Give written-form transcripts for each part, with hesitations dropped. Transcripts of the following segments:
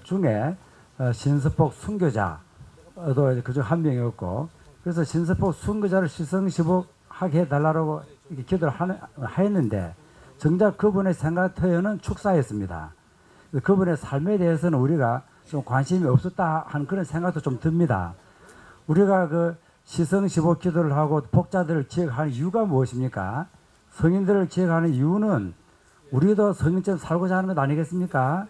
중에 신서폭 순교자도 그중 한 명이었고, 그래서 신서폭 순교자를 시성시복하게 해달라고 이렇게 기도를 하였는데, 정작 그분의 생각 터에는 축사였습니다. 그분의 삶에 대해서는 우리가 좀 관심이 없었다 하는 그런 생각도 좀 듭니다. 우리가 그 시성시복 기도를 하고 복자들을 기억하는 이유가 무엇입니까? 성인들을 기억하는 이유는 우리도 성인처럼 살고자 하는 것 아니겠습니까?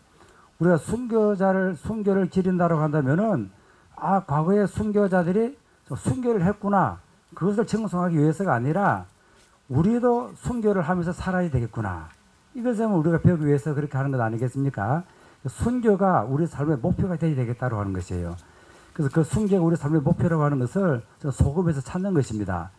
우리가 순교를 기린다고 한다면은, 아, 과거에 순교자들이 순교를 했구나. 그것을 청송하기 위해서가 아니라, 우리도 순교를 하면서 살아야 되겠구나. 이것을 우리가 배우기 위해서 그렇게 하는 것 아니겠습니까? 순교가 우리 삶의 목표가 되어야 되겠다고 하는 것이에요. 그래서 그 순교가 우리 삶의 목표라고 하는 것을 소금에서 찾는 것입니다.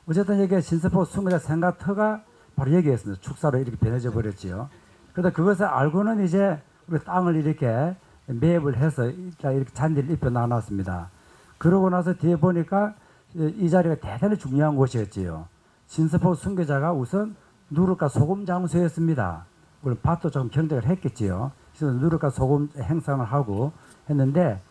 어쨌든 여기 신서폭 순교자 생각터가 바로 여기였습니다. 축사로 이렇게 변해져 버렸지요. 그러다 그것을 알고는 이제 우리 땅을 이렇게 매입을 해서 이렇게 잔디를 입혀 놔놨습니다. 그러고 나서 뒤에 보니까 이 자리가 대단히 중요한 곳이었지요. 신서폭 순교자가 우선 누룩과 소금 장소였습니다. 물론 밭도 좀 경작을 했겠지요. 그래서 누룩과 소금 행상을 하고 했는데,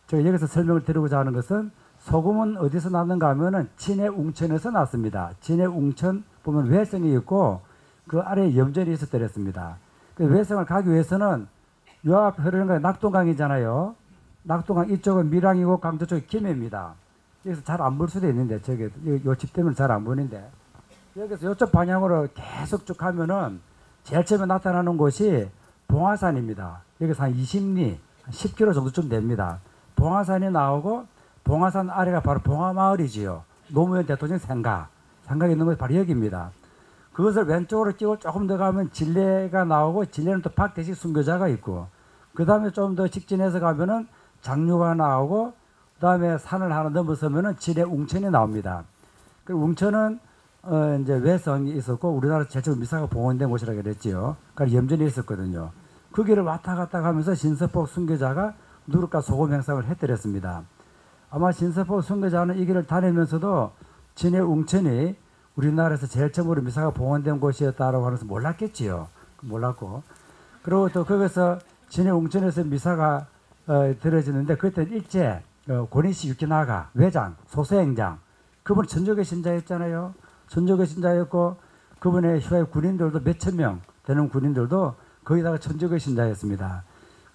제가 여기서 설명을 드리고자 하는 것은, 소금은 어디서 났는가 하면은 진해 웅천에서 났습니다. 진해 웅천 보면 외성이 있고 그 아래에 염전이 있었더랬습니다. 그 외성을 가기 위해서는 요 앞에 흐르는 게 낙동강이잖아요. 낙동강 이쪽은 밀양이고 강도 쪽이 김해입니다. 여기서 잘 안 볼 수도 있는데, 저기 요 집 때문에 잘 안 보이는데, 여기서 이쪽 방향으로 계속 쭉 가면은 제일 처음에 나타나는 곳이 봉화산입니다. 여기서 한 20리, 10km 정도쯤 됩니다. 봉화산이 나오고, 봉화산 아래가 바로 봉화마을이지요. 노무현 대통령 생각이 있는 곳이 바로 여기입니다. 그것을 왼쪽으로 끼고 조금 더 가면 진례가 나오고, 진례는 또 박대식 순교자가 있고, 그 다음에 좀 더 직진해서 가면은 장류가 나오고, 그 다음에 산을 하나 넘어서면은 진해 웅천이 나옵니다. 그 웅천은 이제 외성이 있었고, 우리나라 제철 미사가 봉헌된 곳이라고 그랬지요. 그러니까 염전이 있었거든요. 그 길을 왔다 갔다 가면서 신서폭 순교자가 누룩과 소금 행상을 했더랬습니다. 아마 신서폭 순교자는 이 길을 다니면서도 진해 웅천이 우리나라에서 제일 처음으로 미사가 봉헌된 곳이었다라고 하면서 몰랐겠지요. 몰랐고. 그리고 또 거기서 진해 웅천에서 미사가 드려지는데, 그때는 일제 고니시 유키나가 외장, 소수행장, 그분 천주교 신자였잖아요. 천주교 신자였고, 그분의 휘하의 군인들도 몇천 명 되는 군인들도 거기다가 천주교 신자였습니다.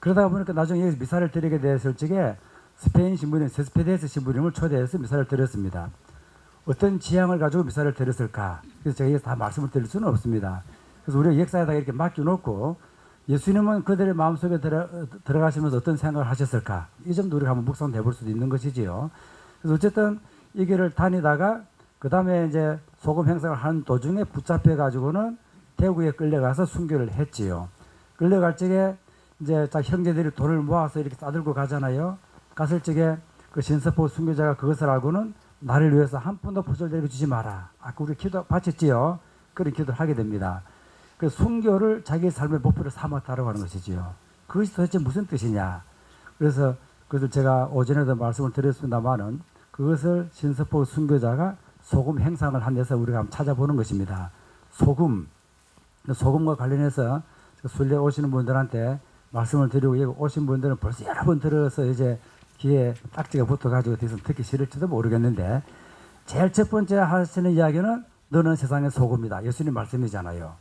그러다 보니까 나중에 여기서 미사를 드리게 됐을 적에 스페인 신부님, 세스페데스 신부님을 초대해서 미사를 드렸습니다. 어떤 지향을 가지고 미사를 드렸을까? 그래서 제가 다 말씀을 드릴 수는 없습니다. 그래서 우리가 역사에다가 이렇게 맡겨놓고, 예수님은 그들의 마음속에 들어가시면서 어떤 생각을 하셨을까? 이 점도 우리가 한번 묵상해 볼 수도 있는 것이지요. 그래서 어쨌든 이 길을 다니다가 그 다음에 이제 소금 행상을 하는 도중에 붙잡혀 가지고는 대구에 끌려가서 순교를 했지요. 끌려갈 적에 이제 형제들이 돈을 모아서 이렇게 싸들고 가잖아요. 갔을 적에 그 신서폭 순교자가 그것을 알고는 나를 위해서 한 푼도 포절되게 주지 마라. 아까 우리 기도 바쳤지요. 그런 기도를 하게 됩니다. 그 순교를 자기 삶의 목표로 삼았다라고 하는 것이지요. 그것이 도대체 무슨 뜻이냐. 그래서 그것을 제가 오전에도 말씀을 드렸습니다만은, 그것을 신서폭 순교자가 소금 행상을 한 데서 우리가 한번 찾아보는 것입니다. 소금과 관련해서 순례 오시는 분들한테 말씀을 드리고, 여기 오신 분들은 벌써 여러 번 들어서 이제 귀에 딱지가 붙어가지고 뒤에서 듣기 싫을지도 모르겠는데, 제일 첫 번째 하시는 이야기는 너는 세상의 소금이다. 예수님 말씀이잖아요.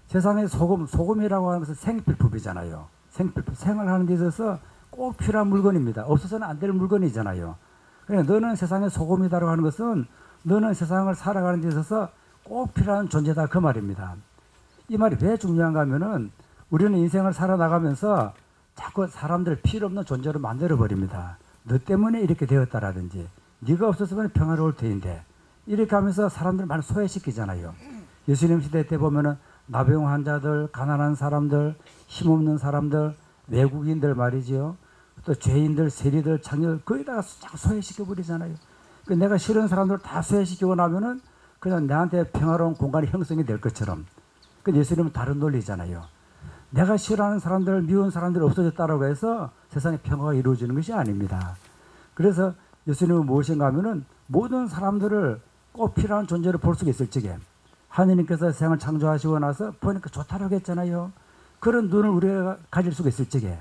세상의 소금이라고 하는 것은 생필품이잖아요. 생필품, 생활하는 데 있어서 꼭 필요한 물건입니다. 없어서는 안 될 물건이잖아요. 그러니까 너는 세상의 소금이다라고 하는 것은 너는 세상을 살아가는 데 있어서 꼭 필요한 존재다, 그 말입니다. 이 말이 왜 중요한가 하면은, 우리는 인생을 살아나가면서 자꾸 사람들을 필요 없는 존재로 만들어버립니다. 너 때문에 이렇게 되었다라든지, 네가 없었으면 평화로울 테인데, 이렇게 하면서 사람들을 많이 소외시키잖아요. 예수님 시대 때 보면은 나병 환자들, 가난한 사람들, 힘없는 사람들, 외국인들 말이지요. 또 죄인들, 세리들, 창녀들, 거기다가 자꾸 소외시켜버리잖아요. 내가 싫은 사람들을 다 소외시키고 나면은 그냥 나한테 평화로운 공간이 형성이 될 것처럼. 예수님은 다른 논리잖아요. 내가 싫어하는 사람들, 미운 사람들이 없어졌다라고 해서 세상에 평화가 이루어지는 것이 아닙니다. 그래서 예수님은 무엇인가 하면은 모든 사람들을 꼭 필요한 존재로 볼 수가 있을 적에, 하느님께서 세상을 창조하시고 나서 보니까 좋다라고 했잖아요. 그런 눈을 우리가 가질 수가 있을 적에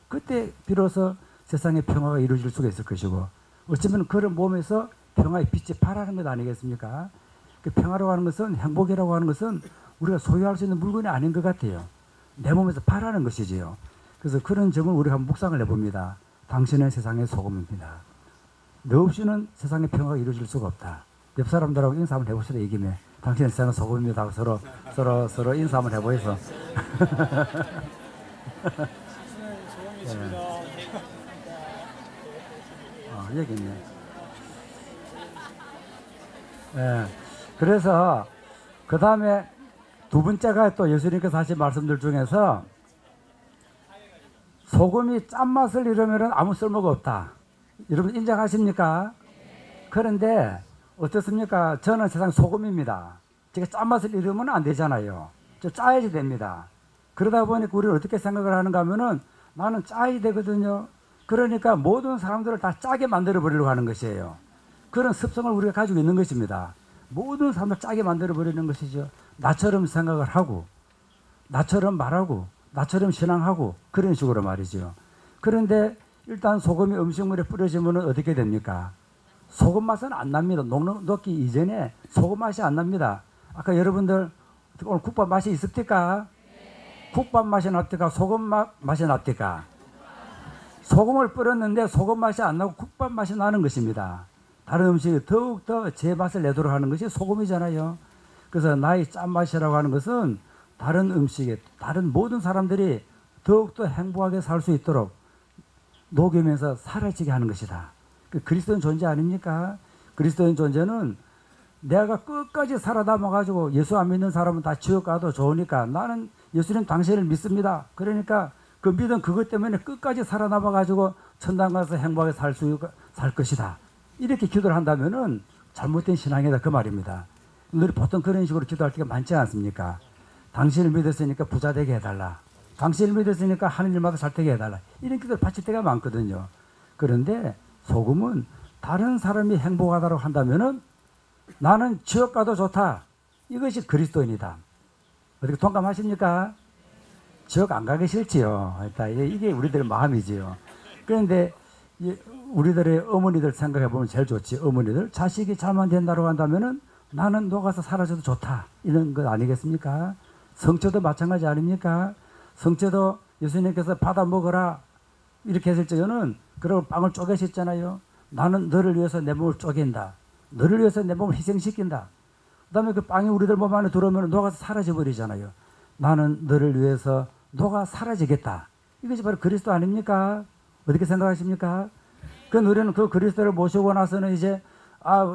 그때 비로소 세상의 평화가 이루어질 수가 있을 것이고 어쩌면 그런 몸에서 평화의 빛이 발하는 것 아니겠습니까? 그 평화라고 하는 것은 행복이라고 하는 것은 우리가 소유할 수 있는 물건이 아닌 것 같아요. 내 몸에서 발하는 것이지요. 그래서 그런 점을 우리가 한번 묵상을 해봅니다. 당신은 세상의 소금입니다. 너 없이는 세상의 평화가 이루어질 수가 없다. 옆 사람들하고 인사 한번 해봅시다. 이 김에 당신은 세상의 소금입니다 하고 서로 인사 한번 해보이소. 여기 있네. 예. 그래서 그 다음에 두 번째가 또 예수님께서 하신 말씀들 중에서 소금이 짠맛을 잃으면 아무 쓸모가 없다. 여러분 인정하십니까? 그런데 어떻습니까? 저는 세상 소금입니다. 제가 짠맛을 잃으면 안 되잖아요. 저 짜야지 됩니다. 그러다 보니까 우리는 어떻게 생각을 하는가 하면은 나는 짜야 되거든요. 그러니까 모든 사람들을 다 짜게 만들어 버리려고 하는 것이에요. 그런 습성을 우리가 가지고 있는 것입니다. 모든 사람들 짜게 만들어 버리는 것이죠. 나처럼 생각을 하고 나처럼 말하고 나처럼 신앙하고 그런 식으로 말이죠. 그런데 일단 소금이 음식물에 뿌려지면 어떻게 됩니까? 소금 맛은 안 납니다. 녹기 이전에 소금 맛이 안 납니다. 아까 여러분들 오늘 국밥 맛이 있습니까? 국밥 맛이 납니까? 소금 맛이 납니까? 소금을 뿌렸는데 소금 맛이 안 나고 국밥 맛이 나는 것입니다. 다른 음식이 더욱더 제 맛을 내도록 하는 것이 소금이잖아요. 그래서 나의 짠맛이라고 하는 것은 다른 음식에 다른 모든 사람들이 더욱더 행복하게 살 수 있도록 녹이면서 사라지게 하는 것이다. 그리스도인 존재 아닙니까? 그리스도인 존재는 내가 끝까지 살아남아가지고 예수 안 믿는 사람은 다 지옥 가도 좋으니까 나는 예수님 당신을 믿습니다. 그러니까 그 믿음 그것 때문에 끝까지 살아남아가지고 천당 가서 행복하게 살 것이다. 이렇게 기도를 한다면은 잘못된 신앙이다 그 말입니다. 우리 보통 그런 식으로 기도할 때가 많지 않습니까? 당신을 믿었으니까 부자 되게 해달라. 당신을 믿었으니까 하는 일마다 잘 되게 해달라. 이런 기도를 바칠 때가 많거든요. 그런데 소금은 다른 사람이 행복하다고 한다면은 나는 지옥 가도 좋다. 이것이 그리스도인이다. 어떻게 동감하십니까? 지옥 안 가기 싫지요. 이게 우리들의 마음이지요. 그런데 우리들의 어머니들 생각해 보면 제일 좋지. 어머니들 자식이 잘만 된다고 한다면은 나는 녹아서 사라져도 좋다. 이런 것 아니겠습니까? 성처도 마찬가지 아닙니까? 성처도 예수님께서 받아 먹어라 이렇게 했을 적에는 그리고 빵을 쪼개셨잖아요. 나는 너를 위해서 내 몸을 쪼갠다. 너를 위해서 내 몸을 희생시킨다. 그 다음에 그 빵이 우리들 몸 안에 들어오면 녹아서 사라져 버리잖아요. 나는 너를 위해서 녹아 사라지겠다. 이것이 바로 그리스도 아닙니까? 어떻게 생각하십니까? 그 우리는 그 그리스도를 모시고 나서는 이제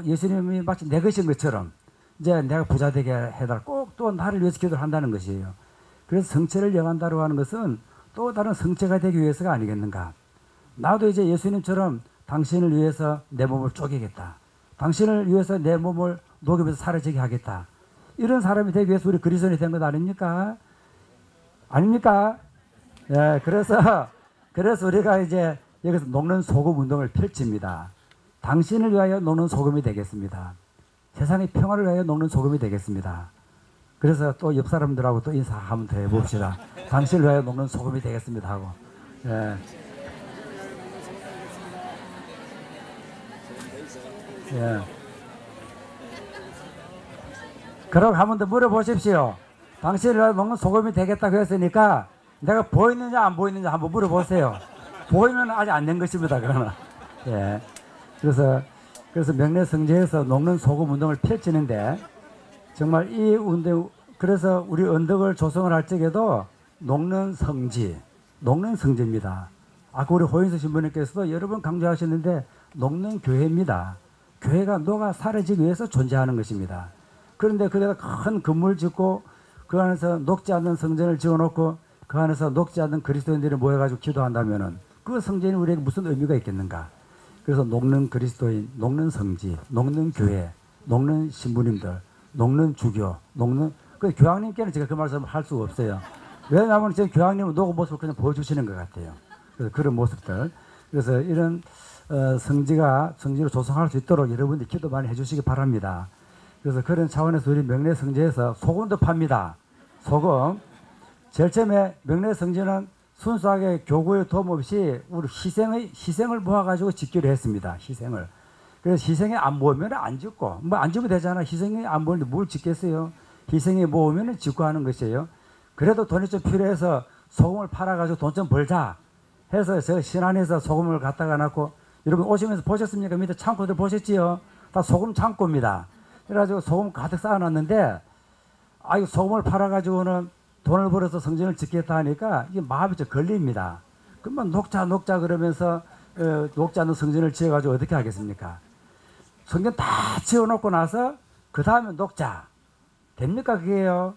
예수님이 마치 내 것인 것처럼 이제 내가 부자 되게 해달라. 꼭 또 나를 위해서 기도를 한다는 것이에요. 그래서 성체를 영한다고 하는 것은 또 다른 성체가 되기 위해서가 아니겠는가. 나도 이제 예수님처럼 당신을 위해서 내 몸을 쪼개겠다. 당신을 위해서 내 몸을 녹이면서 사라지게 하겠다. 이런 사람이 되기 위해서 우리 그리스도인이 된 것 아닙니까? 아닙니까? 예, 그래서 우리가 이제 여기서 녹는 소금 운동을 펼칩니다. 당신을 위하여 녹는 소금이 되겠습니다. 세상의 평화를 위하여 녹는 소금이 되겠습니다. 그래서 또 옆 사람들하고 또 인사 한번 더 해봅시다. 당신을 위하여 녹는 소금이 되겠습니다 하고. 예. 예. 그럼 한 번 더 물어보십시오. 당신을 위하여 녹는 소금이 되겠다고 했으니까 내가 보이느냐 안 보이느냐 한번 물어보세요. 보이면 아직 안 된 것입니다. 그러나. 예. 그래서 명례성지에서 녹는 소금 운동을 펼치는데 정말 이 운동, 그래서 우리 언덕을 조성을 할 적에도 녹는 성지입니다. 아까 우리 호인서 신부님께서도 여러 번 강조하셨는데 녹는 교회입니다. 교회가 녹아 사라지기 위해서 존재하는 것입니다. 그런데 거기다 큰 건물 짓고 그 안에서 녹지 않는 성전을 지어놓고 그 안에서 녹지 않는 그리스도인들이 모여가지고 기도한다면은 그 성전이 우리에게 무슨 의미가 있겠는가? 그래서 녹는 그리스도인, 녹는 성지, 녹는 교회, 녹는 신부님들, 녹는 주교, 그 교황님께는 제가 그 말씀을 할 수가 없어요. 왜냐하면 지금 교황님은 녹은 모습을 그냥 보여주시는 것 같아요. 그래서 그런 모습들. 그래서 이런 성지로 조성할 수 있도록 여러분들이 기도 많이 해주시기 바랍니다. 그래서 그런 차원에서 우리 명례성지에서 소금도 팝니다. 소금. 제일 처음에 명례성지는 순수하게 교구의 도움 없이 우리 희생을 모아가지고 짓기로 했습니다. 희생을. 그래서 희생이 안 모으면 안 짓고, 뭐 안 짓면 되잖아. 희생이 안 모으는데 뭘 짓겠어요? 희생이 모으면 짓고 하는 것이에요. 그래도 돈이 좀 필요해서 소금을 팔아가지고 돈 좀 벌자 해서 제가 신안에서 소금을 갖다가 놨고, 여러분 오시면서 보셨습니까? 밑에 창고들 보셨지요? 다 소금 창고입니다. 그래가지고 소금 가득 쌓아놨는데, 이거 소금을 팔아가지고는 돈을 벌어서 성전을 짓겠다 하니까 이게 마음이 좀 걸립니다. 그러면 녹자 그러면서 녹지 않는 성전을 지어가지고 어떻게 하겠습니까? 성전 다 지어놓고 나서 그 다음에 녹자. 됩니까 그게요?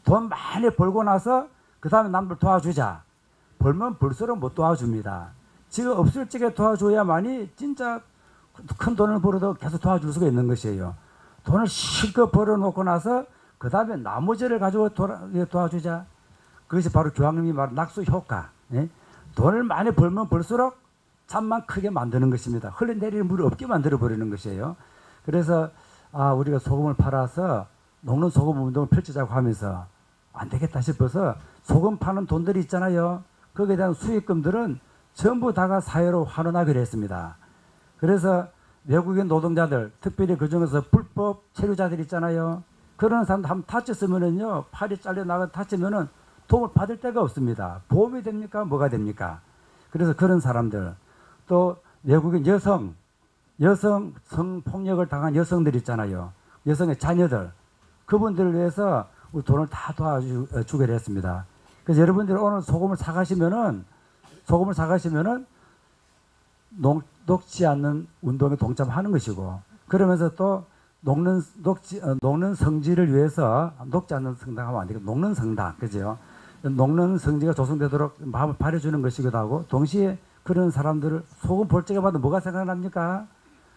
돈 많이 벌고 나서 그 다음에 남들 도와주자. 벌면 벌수록 못 도와줍니다. 지금 없을 적에 도와줘야만이 진짜 큰 돈을 벌어도 계속 도와줄 수가 있는 것이에요. 돈을 실컷 벌어놓고 나서 그 다음에 나머지를 가지고 도와주자. 그것이 바로 교황님이 말한 낙수 효과. 예? 돈을 많이 벌면 벌수록 잠만 크게 만드는 것입니다. 흘러내리는 물이 없게 만들어 버리는 것이에요. 그래서 우리가 소금을 팔아서 녹는 소금 운동을 펼치자고 하면서 안 되겠다 싶어서 소금 파는 돈들이 있잖아요. 거기에 대한 수익금들은 전부 다가 사회로 환원하기로 했습니다. 그래서 외국인 노동자들, 특별히 그중에서 불법 체류자들 있잖아요. 그런 사람들 한번 다쳤으면은요, 팔이 잘려나가 다치면은 도움을 받을 데가 없습니다. 보험이 됩니까? 뭐가 됩니까? 그래서 그런 사람들, 또 외국인 여성 성폭력을 당한 여성들 있잖아요. 여성의 자녀들, 그분들을 위해서 우리 돈을 다 도와주기로 했습니다. 그래서 여러분들 오늘 소금을 사가시면은 녹지 않는 운동에 동참하는 것이고, 그러면서 또 녹는 성지를 위해서, 녹지 않는 성당 하면 안 되고 녹는 성당, 그죠? 녹는 성지가 조성되도록 마음을 바래주는 것이기도 하고, 동시에 그런 사람들을 소금 볼적에 봐도 뭐가 생각납니까?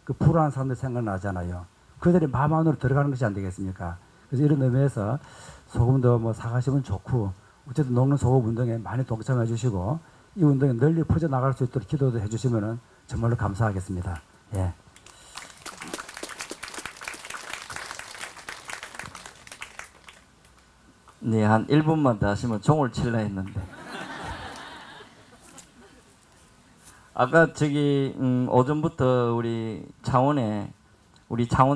그 불안한 사람들 생각나잖아요. 그들이 마음 안으로 들어가는 것이 안 되겠습니까? 그래서 이런 의미에서 소금도 뭐 사가시면 좋고, 어쨌든 녹는 소금 운동에 많이 동참해 주시고, 이 운동이 널리 퍼져나갈 수 있도록 기도도 해 주시면 정말로 감사하겠습니다. 예. 네, 한 1분만 더 하시면 종을 칠라 했는데. 아까 오전부터 우리 창원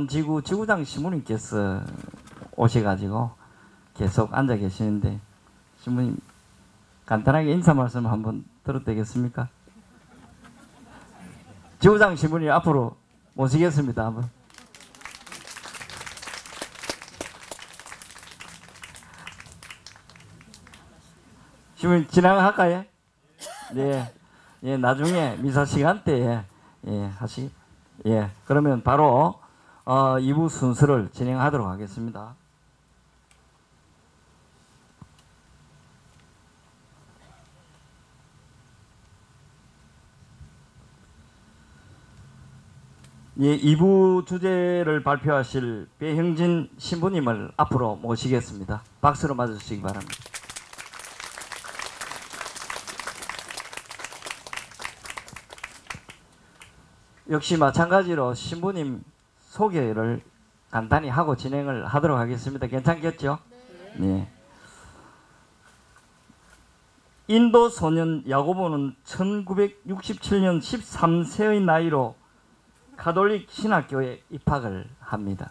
지구장 신부님께서 오셔가지고 계속 앉아 계시는데, 신부님 간단하게 인사 말씀 한번 들어도 되겠습니까? 지구장 신부님 앞으로 모시겠습니다. 한번. 신부님 진행할까요? 네. 예, 나중에 미사 시간대에 그러면 바로 2부 순서를 진행하도록 하겠습니다. 예, 2부 주제를 발표하실 배형진 신부님을 앞으로 모시겠습니다. 박수로 맞아주시기 바랍니다. 역시 마찬가지로 신부님 소개를 간단히 하고 진행을 하도록 하겠습니다. 괜찮겠죠? 네. 인도 소년 야고보는 1967년 13세의 나이로 가톨릭 신학교에 입학을 합니다.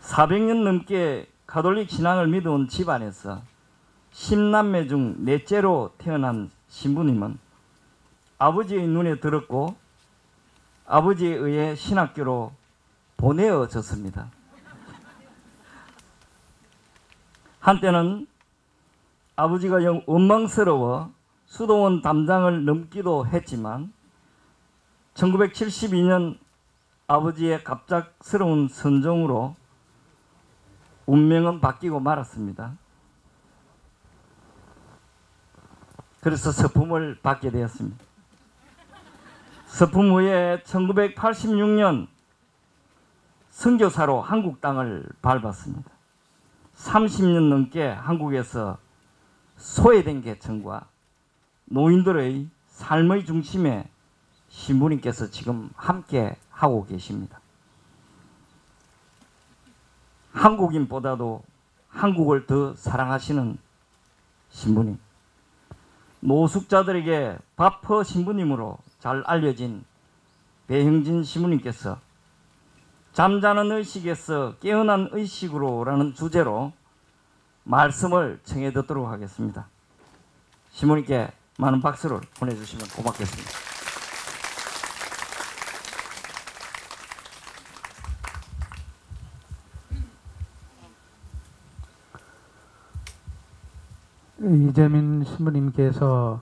400년 넘게 가톨릭 신앙을 믿어온 집안에서 10남매 중 넷째로 태어난 신부님은 아버지의 눈에 들었고 아버지에 의해 신학교로 보내어졌습니다. 한때는 아버지가 영 원망스러워 수도원 담장을 넘기도 했지만 1972년 아버지의 갑작스러운 선종으로 운명은 바뀌고 말았습니다. 그래서 서품을 받게 되었습니다. 서품 후에 1986년 선교사로 한국 땅을 밟았습니다. 30년 넘게 한국에서 소외된 계층과 노인들의 삶의 중심에 신부님께서 지금 함께 하고 계십니다. 한국인보다도 한국을 더 사랑하시는 신부님, 노숙자들에게 바퍼 신부님으로 잘 알려진 배형진 신부님께서 잠자는 의식에서 깨어난 의식으로라는 주제로 말씀을 청해 듣도록 하겠습니다. 신부님께 많은 박수를 보내주시면 고맙겠습니다. 이재민 신부님께서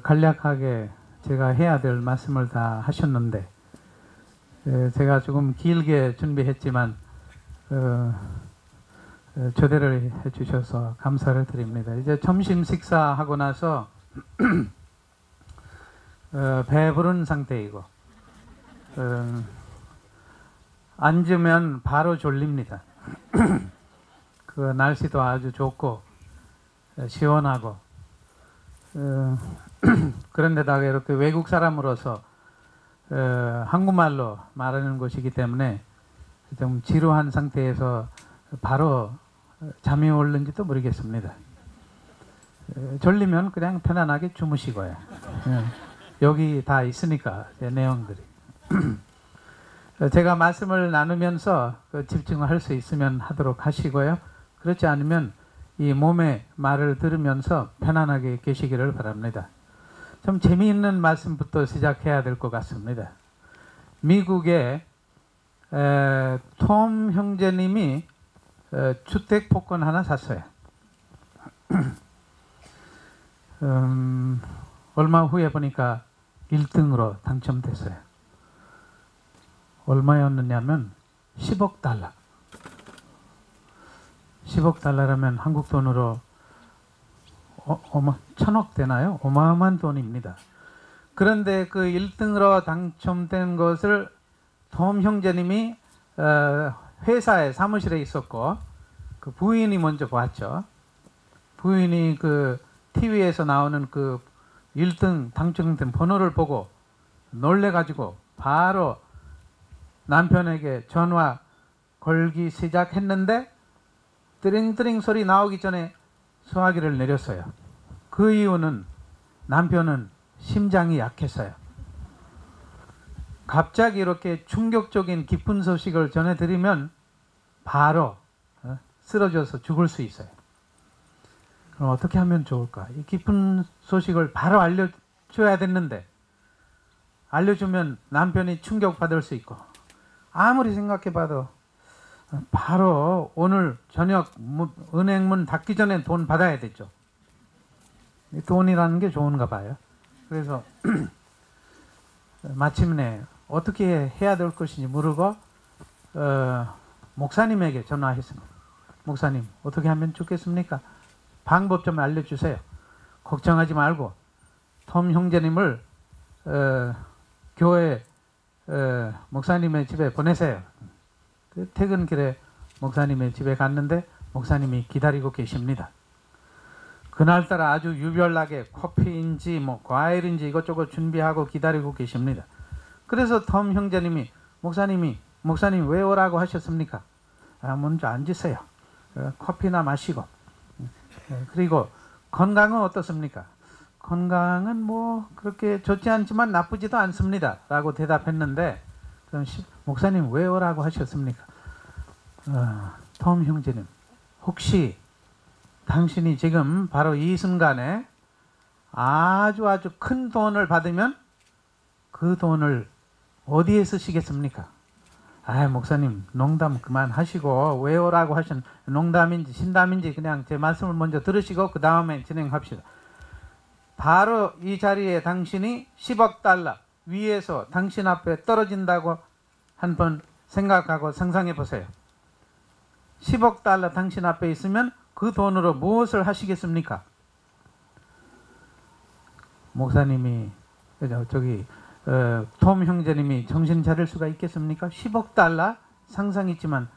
간략하게 제가 해야 될 말씀을 다 하셨는데 제가 조금 길게 준비했지만 초대를 해주셔서 감사를 드립니다. 이제 점심 식사하고 나서 배부른 상태이고 앉으면 바로 졸립니다. 그 날씨도 아주 좋고 시원하고 그런데다가 이렇게 외국 사람으로서 한국말로 말하는 것이기 때문에 좀 지루한 상태에서 바로 잠이 오는지도 모르겠습니다. 졸리면 그냥 편안하게 주무시고요. 여기 다 있으니까 내용들이 제가 말씀을 나누면서 집중을 할 수 있으면 하도록 하시고요. 그렇지 않으면 이 몸의 말을 들으면서 편안하게 계시기를 바랍니다. 좀 재미있는 말씀부터 시작해야 될 것 같습니다. 미국의 톰 형제님이 주택 복권 하나 샀어요. 얼마 후에 보니까 1등으로 당첨됐어요. 얼마였느냐면 10억 달러. 10억 달러라면 한국 돈으로 1000억 되나요? 어마어마한 돈입니다. 그런데 그 1등으로 당첨된 것을 톰 형제님이 회사에 사무실에 있었고 그 부인이 먼저 봤죠. 부인이 그 TV에서 나오는 그 1등 당첨된 번호를 보고 놀래가지고 바로 남편에게 전화 걸기 시작했는데 뜨링뜨링 소리 나오기 전에 소화기를 내렸어요. 그 이유는 남편은 심장이 약했어요. 갑자기 이렇게 충격적인 기쁜 소식을 전해드리면 바로 쓰러져서 죽을 수 있어요. 그럼 어떻게 하면 좋을까? 이 기쁜 소식을 바로 알려줘야 됐는데 알려주면 남편이 충격받을 수 있고 아무리 생각해봐도 바로 오늘 저녁 은행문 닫기 전에 돈 받아야 되죠. 돈이라는 게 좋은가 봐요. 그래서 마침내 어떻게 해야 될 것인지 모르고 목사님에게 전화했습니다. 목사님, 어떻게 하면 좋겠습니까? 방법 좀 알려주세요. 걱정하지 말고 톰 형제님을 교회 목사님의 집에 보내세요. 퇴근길에 목사님의 집에 갔는데 목사님이 기다리고 계십니다. 그날따라 아주 유별나게 커피인지 뭐 과일인지 이것저것 준비하고 기다리고 계십니다. 그래서 톰 형제님이 목사님 왜 오라고 하셨습니까? 먼저 앉으세요. 커피나 마시고. 그리고 건강은 어떻습니까? 건강은 뭐 그렇게 좋지 않지만 나쁘지도 않습니다. 라고 대답했는데 그럼 목사님 왜 오라고 하셨습니까? 톰 형제님, 혹시 당신이 지금 바로 이 순간에 아주 큰 돈을 받으면 그 돈을 어디에 쓰시겠습니까? 목사님 농담 그만하시고 왜 오라고 하신 농담인지 신담인지 그냥 제 말씀을 먼저 들으시고 그 다음에 진행합시다. 바로 이 자리에 당신이 10억 달러 위에서 당신 앞에 떨어진다고 한번 생각하고 상상해 보세요. 10억 달러 당신 앞에 있으면 그 돈으로 무엇을 하시겠습니까? 목사님이 톰 형제님이 정신 차릴 수가 있겠습니까? 10억 달러 상상했지만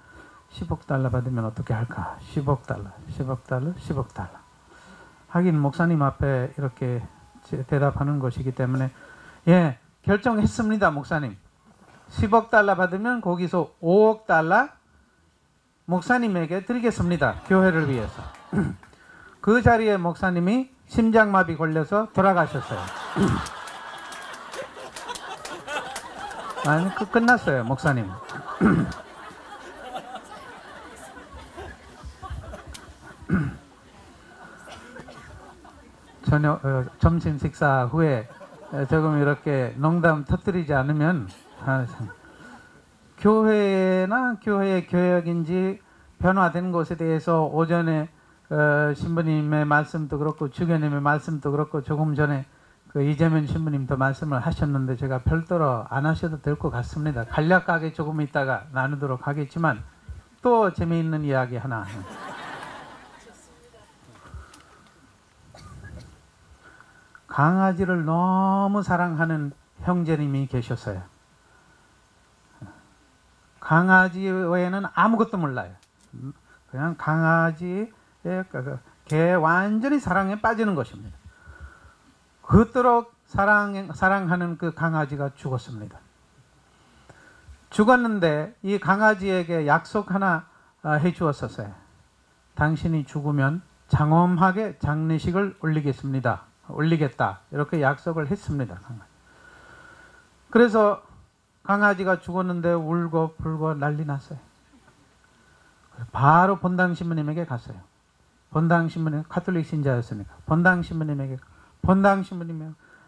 10억 달러 받으면 어떻게 할까? 10억 달러, 10억 달러, 10억 달러. 하긴 목사님 앞에 이렇게 대답하는 것이기 때문에 예, 결정했습니다. 목사님 10억 달러 받으면 거기서 5억 달러 목사님에게 드리겠습니다. 교회를 위해서. 그 자리에 목사님이 심장마비 걸려서 돌아가셨어요. 아니, 끝났어요, 목사님. 점심 식사 후에 조금 이렇게 농담 터뜨리지 않으면 교회나 교회의 교역인지 변화된 것에 대해서 오전에 신부님의 말씀도 그렇고 주교님의 말씀도 그렇고 조금 전에 그 이재명 신부님도 말씀을 하셨는데 제가 별도로 안 하셔도 될 것 같습니다. 간략하게 조금 있다가 나누도록 하겠지만 또 재미있는 이야기 하나. 강아지를 너무 사랑하는 형제님이 계셨어요. 강아지 외에는 아무것도 몰라요. 그냥 강아지의 개 완전히 사랑에 빠지는 것입니다. 그토록 사랑하는 그 강아지가 죽었습니다. 죽었는데 이 강아지에게 약속 하나 해 주었었어요. 당신이 죽으면 장엄하게 장례식을 올리겠다. 이렇게 약속을 했습니다. 그래서 강아지가 죽었는데 울고 불고 난리 났어요. 바로 본당 신부님에게 갔어요. 본당 신부님 가톨릭 신자였으니까 본당 신부님이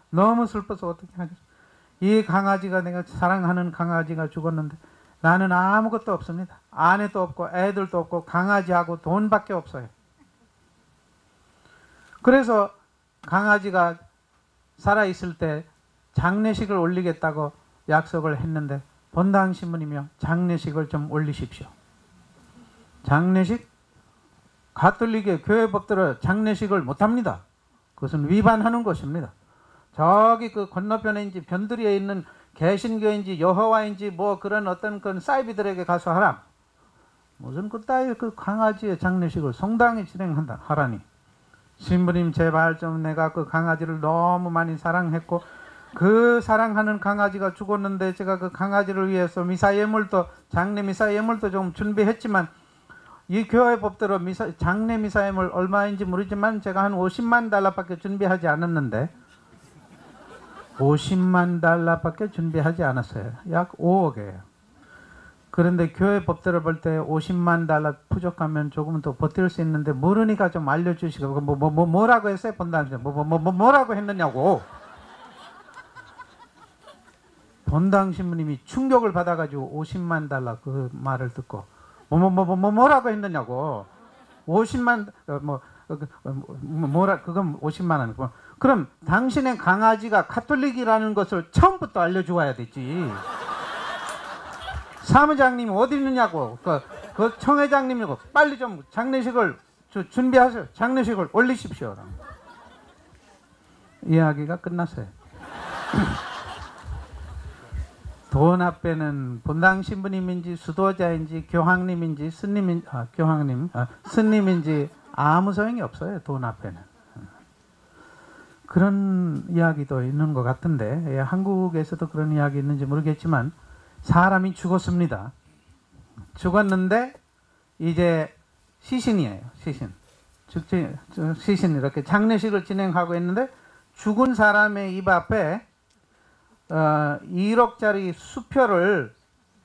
너무 슬퍼서 어떻게 하겠어요. 이 강아지가 내가 사랑하는 강아지가 죽었는데 나는 아무것도 없습니다. 아내도 없고 애들도 없고 강아지하고 돈밖에 없어요. 그래서 강아지가 살아있을 때 장례식을 올리겠다고 약속을 했는데 본당 신부님이요, 장례식을 좀 올리십시오. 장례식? 가톨릭의 교회 법대로 장례식을 못합니다. 그것은 위반하는 것입니다. 저기 그 건너편에 변두리에 있는 개신교인지 여호와인지 뭐 그런 어떤 그런 사이비들에게 가서 하라. 무슨 그따위 그 강아지의 장례식을 성당에 하라니. 신부님 제발 좀 내가 그 강아지를 너무 많이 사랑했고 그 사랑하는 강아지가 죽었는데 제가 그 강아지를 위해서 장례 미사 예물도 좀 준비했지만 이 교회 법대로 장례 미사 예물 얼마인지 모르지만 제가 한 50만 달러밖에 준비하지 않았는데 50만 달러밖에 준비하지 않았어요. 약 5억이에요. 그런데 교회 법대로 볼 때 50만 달러 부족하면 조금 더 버틸 수 있는데 모르니까 좀 알려주시고 뭐라고 했어요? 본당 뭐라고 했느냐고. 본당 신부님이 충격을 받아가지고 50만 달러 그 말을 듣고 뭐라고 했느냐고. 50만 그건 50만 원이고. 그럼 당신의 강아지가 가톨릭이라는 것을 처음부터 알려주어야 되지. 사무장님이 어디 있느냐고. 그 청회장님이고 빨리 좀 장례식을 준비하세요. 장례식을 올리십시오. 이야기가 끝났어요. 돈 앞에는 본당 신부님인지 수도자인지 교황님인지 스님인지 아무 소용이 없어요. 돈 앞에는. 그런 이야기도 있는 것 같은데 한국에서도 그런 이야기 있는지 모르겠지만 사람이 죽었습니다. 죽었는데 이제 시신이에요. 시신 이렇게 장례식을 진행하고 있는데 죽은 사람의 입 앞에 1억짜리 수표를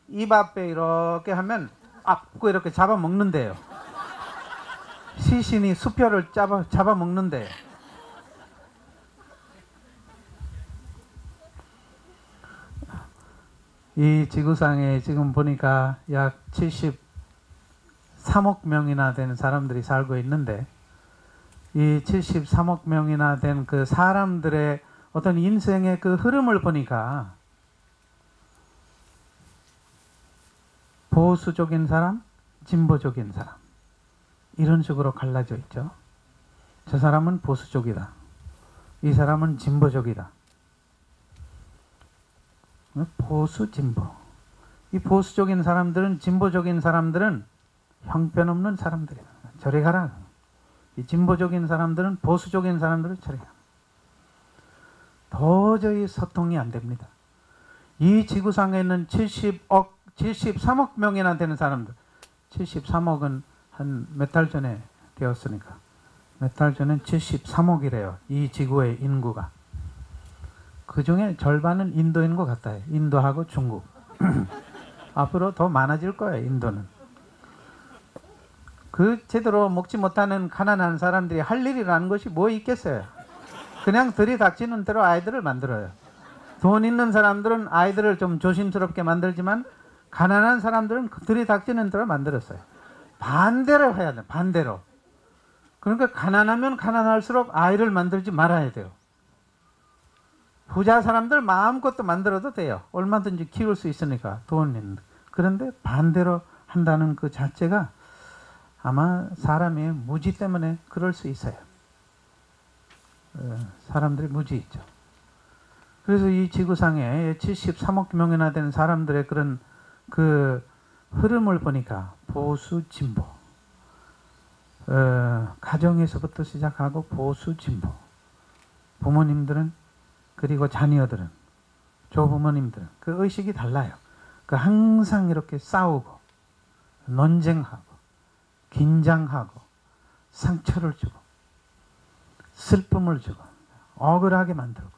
입 앞에 이렇게 하면 앞고 이렇게 잡아먹는데요. 시신이 수표를 잡아먹는데요. 이 지구상에 지금 보니까 약 73억 명이나 되는 사람들이 살고 있는데 이 73억 명이나 된 그 사람들의 어떤 인생의 그 흐름을 보니까 보수적인 사람, 진보적인 사람 이런 식으로 갈라져 있죠. 저 사람은 보수적이다. 이 사람은 진보적이다. 보수, 진보. 이 보수적인 사람들은, 진보적인 사람들은 형편없는 사람들이야. 저리 가라. 이 진보적인 사람들은, 보수적인 사람들은 저리 가라. 도저히 소통이 안 됩니다. 이 지구상에 있는 73억 명이나 되는 사람들, 73억은 한 몇 달 전에 되었으니까 몇 달 전엔 73억이래요. 이 지구의 인구가. 그 중에 절반은 인도인 것 같아요. 인도하고 중국. 앞으로 더 많아질 거예요. 인도는. 그 제대로 먹지 못하는 가난한 사람들이 할 일이라는 것이 뭐 있겠어요. 그냥 들이닥치는 대로 아이들을 만들어요. 돈 있는 사람들은 아이들을 좀 조심스럽게 만들지만 가난한 사람들은 들이닥치는 대로 만들었어요. 반대로 해야 돼요. 반대로. 그러니까 가난하면 가난할수록 아이를 만들지 말아야 돼요. 부자 사람들 마음껏 만들어도 돼요. 얼마든지 키울 수 있으니까 돈 있는데. 그런데 반대로 한다는 그 자체가 아마 사람의 무지 때문에 그럴 수 있어요. 사람들이 무지 있죠. 그래서 이 지구상에 73억 명이나 되는 사람들의 그런 그 흐름을 보니까 보수 진보, 가정에서부터 시작하고 보수 진보, 부모님들은 그리고 자녀들은 조부모님들은 그 의식이 달라요. 그 항상 이렇게 싸우고 논쟁하고 긴장하고 상처를 주고 슬픔을 주고 억울하게 만들고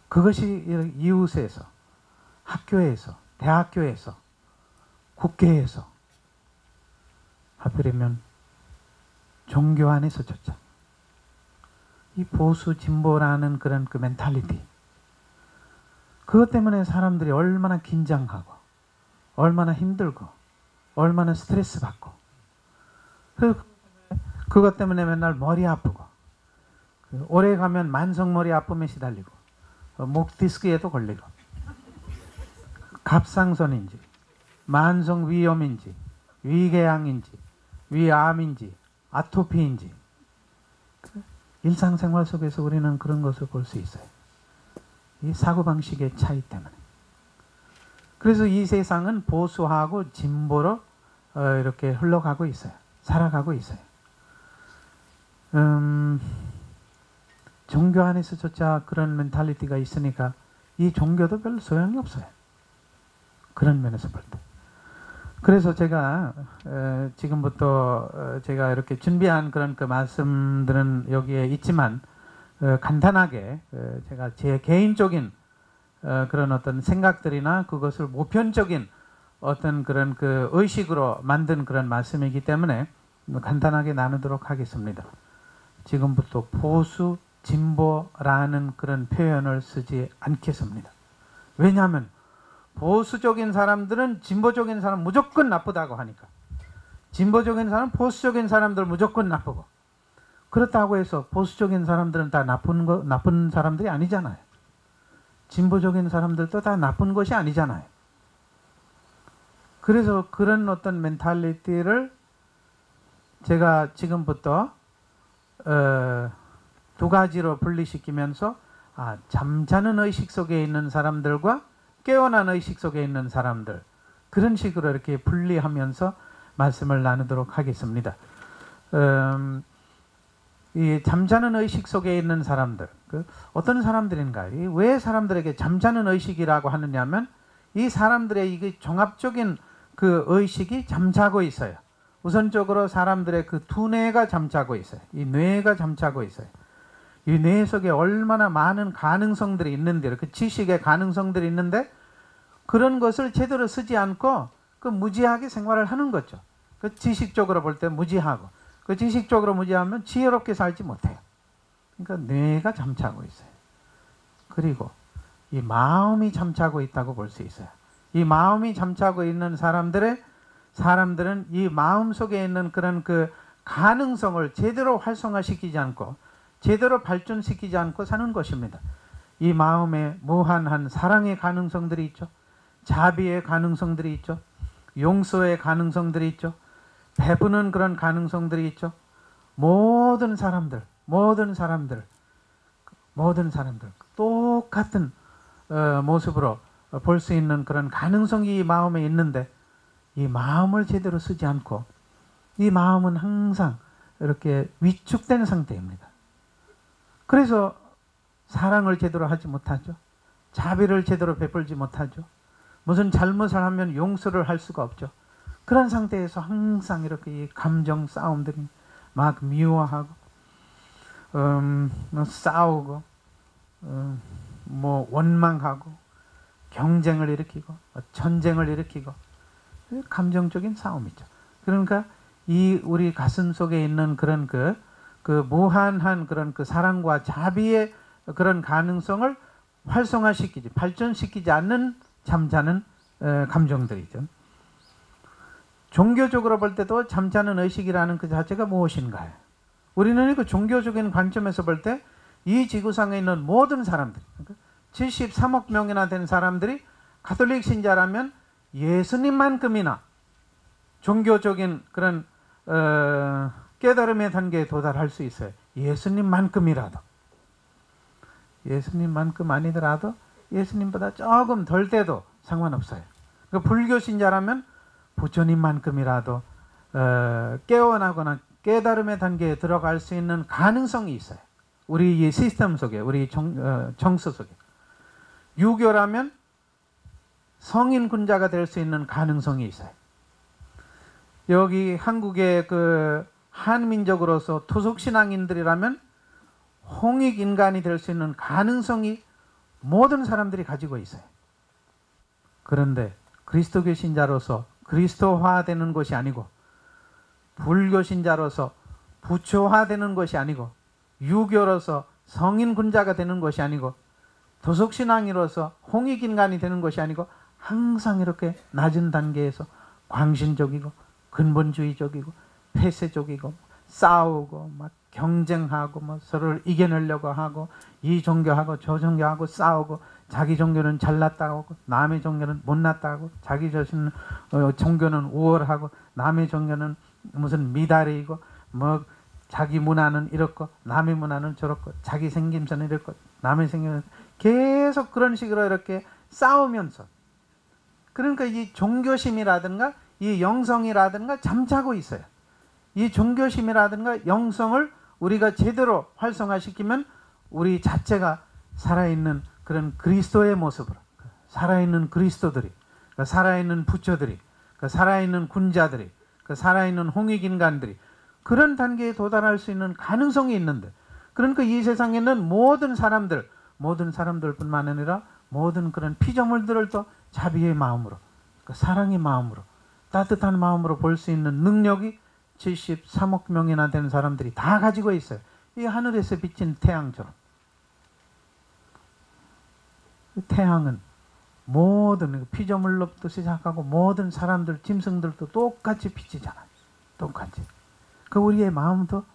그것이 이웃에서 학교에서 대학교에서 국회에서 하필이면 종교 안에서조차 이 보수 진보라는 그런 그 멘탈리티 그것 때문에 사람들이 얼마나 긴장하고 얼마나 힘들고 얼마나 스트레스 받고 그것 때문에 맨날 머리 아프고 오래 가면 만성 머리 아픔에 시달리고 목 디스크에도 걸리고 갑상선인지 만성 위염인지 위궤양인지 위암인지 아토피인지 일상생활 속에서 우리는 그런 것을 볼 수 있어요. 이 사고방식의 차이 때문에. 그래서 이 세상은 보수하고 진보로 이렇게 흘러가고 있어요. 살아가고 있어요. 종교 안에서조차 그런 멘탈리티가 있으니까 이 종교도 별 소용이 없어요. 그런 면에서 볼 때. 그래서 제가 지금부터 제가 이렇게 준비한 그런 그 말씀들은 여기에 있지만 간단하게 제가 제 개인적인 그런 어떤 생각들이나 그것을 보편적인 어떤 그런 그 의식으로 만든 그런 말씀이기 때문에 간단하게 나누도록 하겠습니다. 지금부터 보수 진보라는 그런 표현을 쓰지 않겠습니다. 왜냐하면 보수적인 사람들은 진보적인 사람 무조건 나쁘다고 하니까 진보적인 사람 보수적인 사람들 무조건 나쁘고 그렇다고 해서 보수적인 사람들은 다 나쁜 사람들이 아니잖아요. 진보적인 사람들도 다 나쁜 것이 아니잖아요. 그래서 그런 어떤 멘탈리티를 제가 지금부터 두 가지로 분리시키면서 잠자는 의식 속에 있는 사람들과 깨어난 의식 속에 있는 사람들 그런 식으로 이렇게 분리하면서 말씀을 나누도록 하겠습니다. 이 잠자는 의식 속에 있는 사람들 어떤 사람들인가? 왜 사람들에게 잠자는 의식이라고 하느냐면 이 사람들의 이게 종합적인 그 의식이 잠자고 있어요. 우선적으로 사람들의 그 두뇌가 잠자고 있어요. 이 뇌가 잠자고 있어요. 이 뇌 속에 얼마나 많은 가능성들이 있는데 그 지식의 가능성들이 있는데 그런 것을 제대로 쓰지 않고 그 무지하게 생활을 하는 거죠. 그 지식적으로 볼 때 무지하고 그 지식적으로 무지하면 지혜롭게 살지 못해요. 그러니까 뇌가 잠자고 있어요. 그리고 이 마음이 잠자고 있다고 볼 수 있어요. 이 마음이 잠자고 있는 사람들은 이 마음 속에 있는 그런 그 가능성을 제대로 활성화시키지 않고 제대로 발전시키지 않고 사는 것입니다. 이 마음에 무한한 사랑의 가능성들이 있죠. 자비의 가능성들이 있죠. 용서의 가능성들이 있죠. 베푸는 그런 가능성들이 있죠. 모든 사람들 똑같은 모습으로 볼 수 있는 그런 가능성이 이 마음에 있는데 이 마음을 제대로 쓰지 않고 이 마음은 항상 이렇게 위축된 상태입니다. 그래서 사랑을 제대로 하지 못하죠. 자비를 제대로 베풀지 못하죠. 무슨 잘못을 하면 용서를 할 수가 없죠. 그런 상태에서 항상 이렇게 이 감정 싸움들이 막 미워하고 뭐 싸우고 뭐 원망하고 경쟁을 일으키고 전쟁을 일으키고 감정적인 싸움이죠. 그러니까 이 우리 가슴 속에 있는 그런 그 무한한 그런 그 사랑과 자비의 그런 가능성을 활성화시키지 발전시키지 않는 잠자는 감정들이죠. 종교적으로 볼 때도 잠자는 의식이라는 그 자체가 무엇인가요? 우리는 그 종교적인 관점에서 볼 때 이 지구상에 있는 모든 사람들, 73억 명이나 된 사람들이 가톨릭 신자라면 예수님만큼이나 종교적인 그런 깨달음의 단계에 도달할 수 있어요. 예수님만큼이라도. 예수님만큼 아니더라도 예수님보다 조금 덜 돼도 상관없어요. 그러니까 불교 신자라면 부처님만큼이라도 깨어나거나 깨달음의 단계에 들어갈 수 있는 가능성이 있어요. 우리 이 시스템 속에, 우리 정서 속에. 유교라면 성인 군자가 될 수 있는 가능성이 있어요. 여기 한국의 그 한민족으로서 토속신앙인들이라면 홍익인간이 될 수 있는 가능성이 모든 사람들이 가지고 있어요. 그런데 그리스도교 신자로서 그리스도화되는 것이 아니고 불교 신자로서 부처화되는 것이 아니고 유교로서 성인 군자가 되는 것이 아니고 도속신앙이로서 홍익인간이 되는 것이 아니고 항상 이렇게 낮은 단계에서 광신적이고 근본주의적이고 폐쇄적이고 싸우고 막 경쟁하고 뭐 서로를 이겨내려고 하고 이 종교하고 저 종교하고 싸우고 자기 종교는 잘났다고 하고 남의 종교는 못났다고 하고 자기 자신 종교는 우월하고 남의 종교는 무슨 미달이고 뭐 자기 문화는 이렇고 남의 문화는 저렇고 자기 생김새는 이렇고 남의 생김새는 계속 그런 식으로 이렇게 싸우면서 그러니까 이 종교심이라든가 이 영성이라든가 잠자고 있어요. 이 종교심이라든가 영성을 우리가 제대로 활성화시키면 우리 자체가 살아있는 그런 그리스도의 모습으로 살아있는 그리스도들이 살아있는 부처들이 살아있는 군자들이 살아있는 홍익인간들이 그런 단계에 도달할 수 있는 가능성이 있는데 그러니까 이 세상에 있는 모든 사람들뿐만 아니라 모든 그런 피조물들을 또 자비의 마음으로 사랑의 마음으로 따뜻한 마음으로 볼 수 있는 능력이 73억 명이나 되는 사람들이 다 가지고 있어요. 이 하늘에서 비친 태양처럼. 태양은 모든 피조물로부터 시작하고 모든 사람들, 짐승들도 똑같이 비치잖아요. 똑같이. 그 우리의 마음에도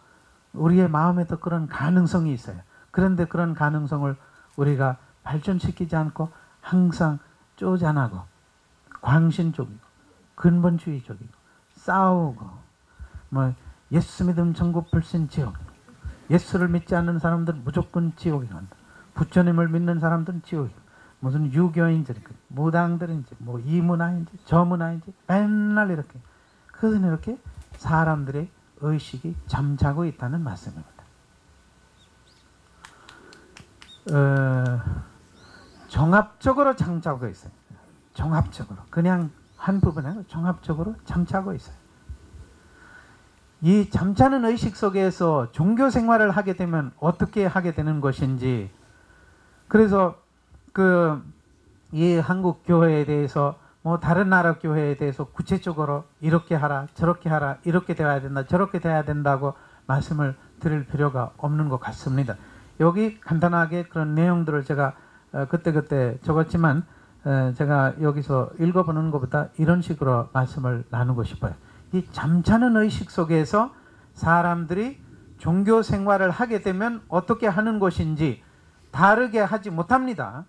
그런 가능성이 있어요. 그런데 그런 가능성을 우리가 발전시키지 않고 항상 쪼잔하고 광신적이고 근본주의적이고 싸우고 뭐 예수 믿으면 천국 불신 지옥, 예수를 믿지 않는 사람들은 무조건 지옥에 간다. 부처님을 믿는 사람들은 지옥에 간다. 무슨 유교인지 무당들인지 뭐 이 문화인지 저 문화인지 맨날 이렇게 사람들의 의식이 잠자고 있다는 말씀입니다. 종합적으로 잠자고 있어요. 종합적으로 그냥 한 부분에 아니라 종합적으로 잠자고 있어요. 이 잠자는 의식 속에서 종교 생활을 하게 되면 어떻게 하게 되는 것인지 그래서 이 한국 교회에 대해서 뭐 다른 나라 교회에 대해서 구체적으로 이렇게 하라 저렇게 하라 이렇게 돼야 된다 저렇게 돼야 된다고 말씀을 드릴 필요가 없는 것 같습니다. 여기 간단하게 그런 내용들을 제가 그때 적었지만 제가 여기서 읽어보는 것보다 이런 식으로 말씀을 나누고 싶어요. 이 잠자는 의식 속에서 사람들이 종교 생활을 하게 되면 어떻게 하는 것인지 다르게 하지 못합니다.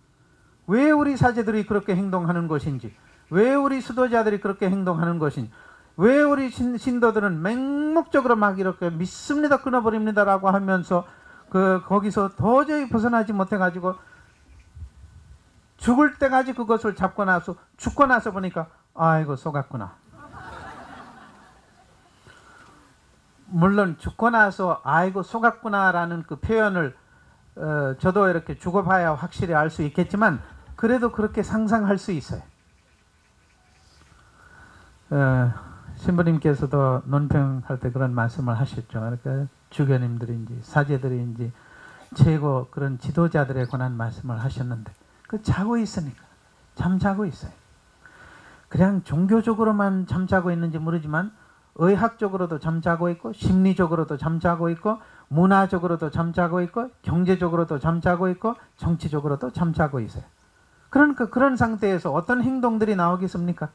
왜 우리 사제들이 그렇게 행동하는 것인지 왜 우리 수도자들이 그렇게 행동하는 것인지 왜 우리 신도들은 맹목적으로 막 이렇게 믿습니다 끊어버립니다 라고 하면서 거기서 도저히 벗어나지 못해가지고 죽을 때까지 그것을 잡고 나서 죽고 나서 보니까 아이고 속았구나. 물론 죽고 나서 아이고 속았구나라는 그 표현을 저도 이렇게 죽어봐야 확실히 알 수 있겠지만 그래도 그렇게 상상할 수 있어요. 신부님께서도 논평할 때 그런 말씀을 하셨죠. 그러니까 주교님들인지 사제들인지 최고 그런 지도자들에 관한 말씀을 하셨는데 그 자고 있으니까 잠자고 있어요. 그냥 종교적으로만 잠자고 있는지 모르지만 의학적으로도 잠자고 있고 심리적으로도 잠자고 있고 문화적으로도 잠자고 있고 경제적으로도 잠자고 있고 정치적으로도 잠자고 있어요. 그러니까 그런 상태에서 어떤 행동들이 나오겠습니까?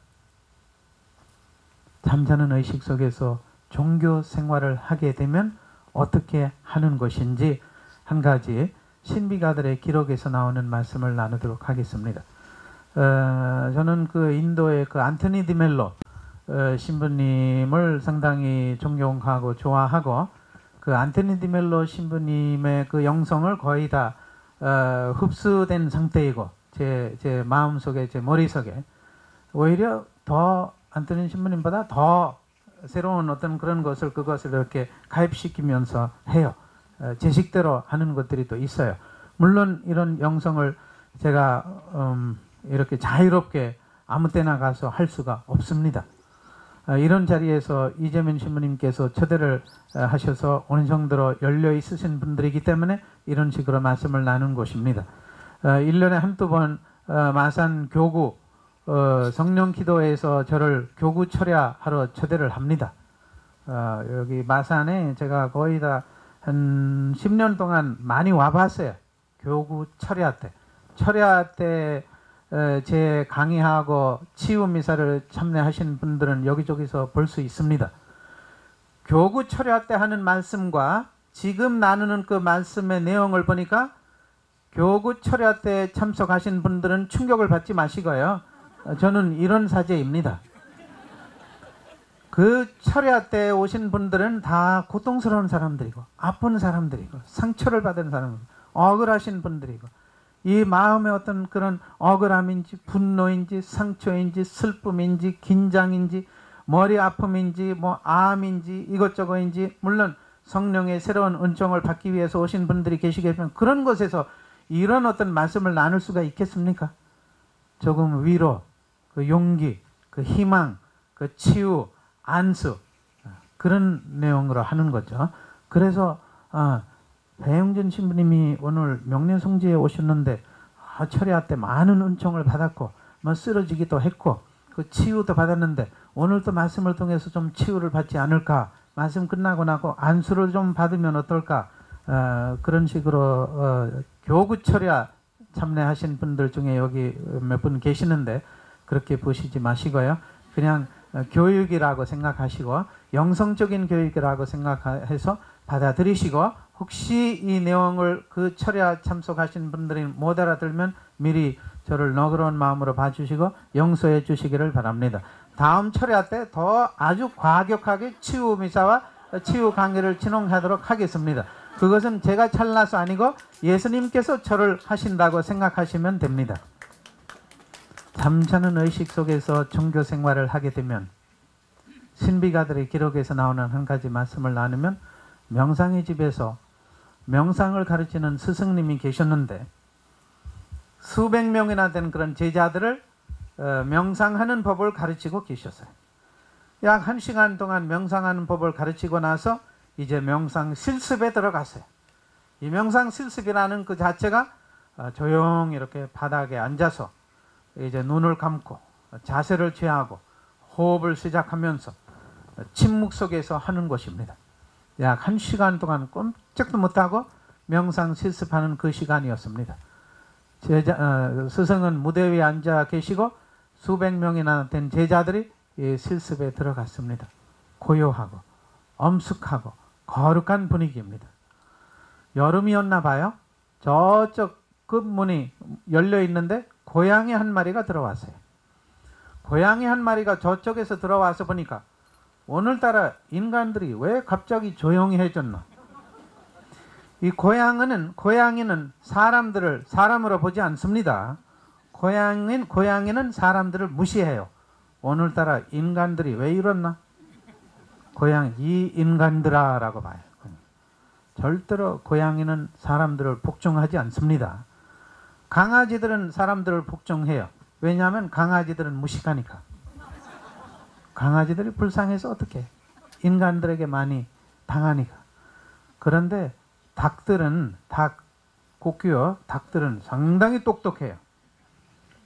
잠자는 의식 속에서 종교 생활을 하게 되면 어떻게 하는 것인지 한 가지 신비가들의 기록에서 나오는 말씀을 나누도록 하겠습니다. 저는 그 인도의 그 안토니 디멜로 신부님을 상당히 존경하고 좋아하고 그 안토니 디멜로 신부님의 그 영성을 거의 다 흡수된 상태이고 제 마음속에 제 머릿속에 오히려 더 안토니 신부님보다 더 새로운 어떤 그런 것을 그것을 이렇게 가입시키면서 해요. 제 식대로 하는 것들이 또 있어요. 물론 이런 영성을 제가 이렇게 자유롭게 아무 때나 가서 할 수가 없습니다. 이런 자리에서 이재명 신부님께서 초대를 하셔서 어느 정도로 열려 있으신 분들이기 때문에 이런 식으로 말씀을 나눈 것입니다. 1년에 한두 번 마산 교구 성령 기도에서 저를 교구 철야하러 초대를 합니다. 여기 마산에 제가 거의 다 한 10년 동안 많이 와봤어요. 교구 철야 때. 철야 때 제 강의하고 치유 미사를 참여하신 분들은 여기저기서 볼 수 있습니다. 교구 철야 때 하는 말씀과 지금 나누는 그 말씀의 내용을 보니까 교구 철야 때 참석하신 분들은 충격을 받지 마시고요. 저는 이런 사제입니다. 그 철야 때 오신 분들은 다 고통스러운 사람들이고 아픈 사람들이고 상처를 받은 사람들, 억울하신 분들이고 이 마음의 어떤 그런 억울함인지 분노인지 상처인지 슬픔인지 긴장인지 머리 아픔인지 뭐 암인지 이것저것인지 물론 성령의 새로운 은총을 받기 위해서 오신 분들이 계시겠지만 그런 곳에서 이런 어떤 말씀을 나눌 수가 있겠습니까? 조금 위로, 그 용기, 그 희망, 그 치유, 안수 그런 내용으로 하는 거죠. 그래서 배영준 신부님이 오늘 명례성지에 오셨는데 철야 때 많은 은총을 받았고 뭐 쓰러지기도 했고 그 치유도 받았는데 오늘 또 말씀을 통해서 좀 치유를 받지 않을까, 말씀 끝나고 나고 안수를 좀 받으면 어떨까, 그런 식으로 교구 철야 참여하신 분들 중에 여기 몇 분 계시는데 그렇게 보시지 마시고요. 그냥 교육이라고 생각하시고 영성적인 교육이라고 생각해서 받아들이시고 혹시 이 내용을 그 철야 참석하신 분들이 못 알아들면 미리 저를 너그러운 마음으로 봐주시고 용서해 주시기를 바랍니다. 다음 철야 때 더 아주 과격하게 치유 미사와 치유 강의를 진행하도록 하겠습니다. 그것은 제가 잘나서 아니고 예수님께서 저를 하신다고 생각하시면 됩니다. 잠자는 의식 속에서 종교 생활을 하게 되면 신비가들의 기록에서 나오는 한 가지 말씀을 나누면 명상의 집에서 명상을 가르치는 스승님이 계셨는데 수백 명이나 된 그런 제자들을 명상하는 법을 가르치고 계셨어요. 약 1시간 동안 명상하는 법을 가르치고 나서 이제 명상 실습에 들어갔어요. 이 명상 실습이라는 그 자체가 조용히 이렇게 바닥에 앉아서 이제 눈을 감고 자세를 취하고 호흡을 시작하면서 침묵 속에서 하는 것입니다. 약 1시간 동안 꼼짝도 못하고 명상 실습하는 그 시간이었습니다. 스승은 무대 위에 앉아 계시고 수백 명이나 된 제자들이 이 실습에 들어갔습니다. 고요하고 엄숙하고 거룩한 분위기입니다. 여름이었나 봐요. 저쪽 끝문이 열려 있는데 고양이 한 마리가 들어왔어요. 고양이 한 마리가 저쪽에서 들어와서 보니까 오늘따라 인간들이 왜 갑자기 조용히 해졌나. 이 고양이는 사람들을 사람으로 보지 않습니다. 고양이는 사람들을 무시해요. 오늘따라 인간들이 왜 이렇나? 고양이, 이 인간들아라고 봐요. 절대로 고양이는 사람들을 복종하지 않습니다. 강아지들은 사람들을 복종해요. 왜냐하면 강아지들은 무식하니까. 강아지들이 불쌍해서 어떻게 인간들에게 많이 당하니까. 그런데 닭들은 곡규어 닭들은 상당히 똑똑해요.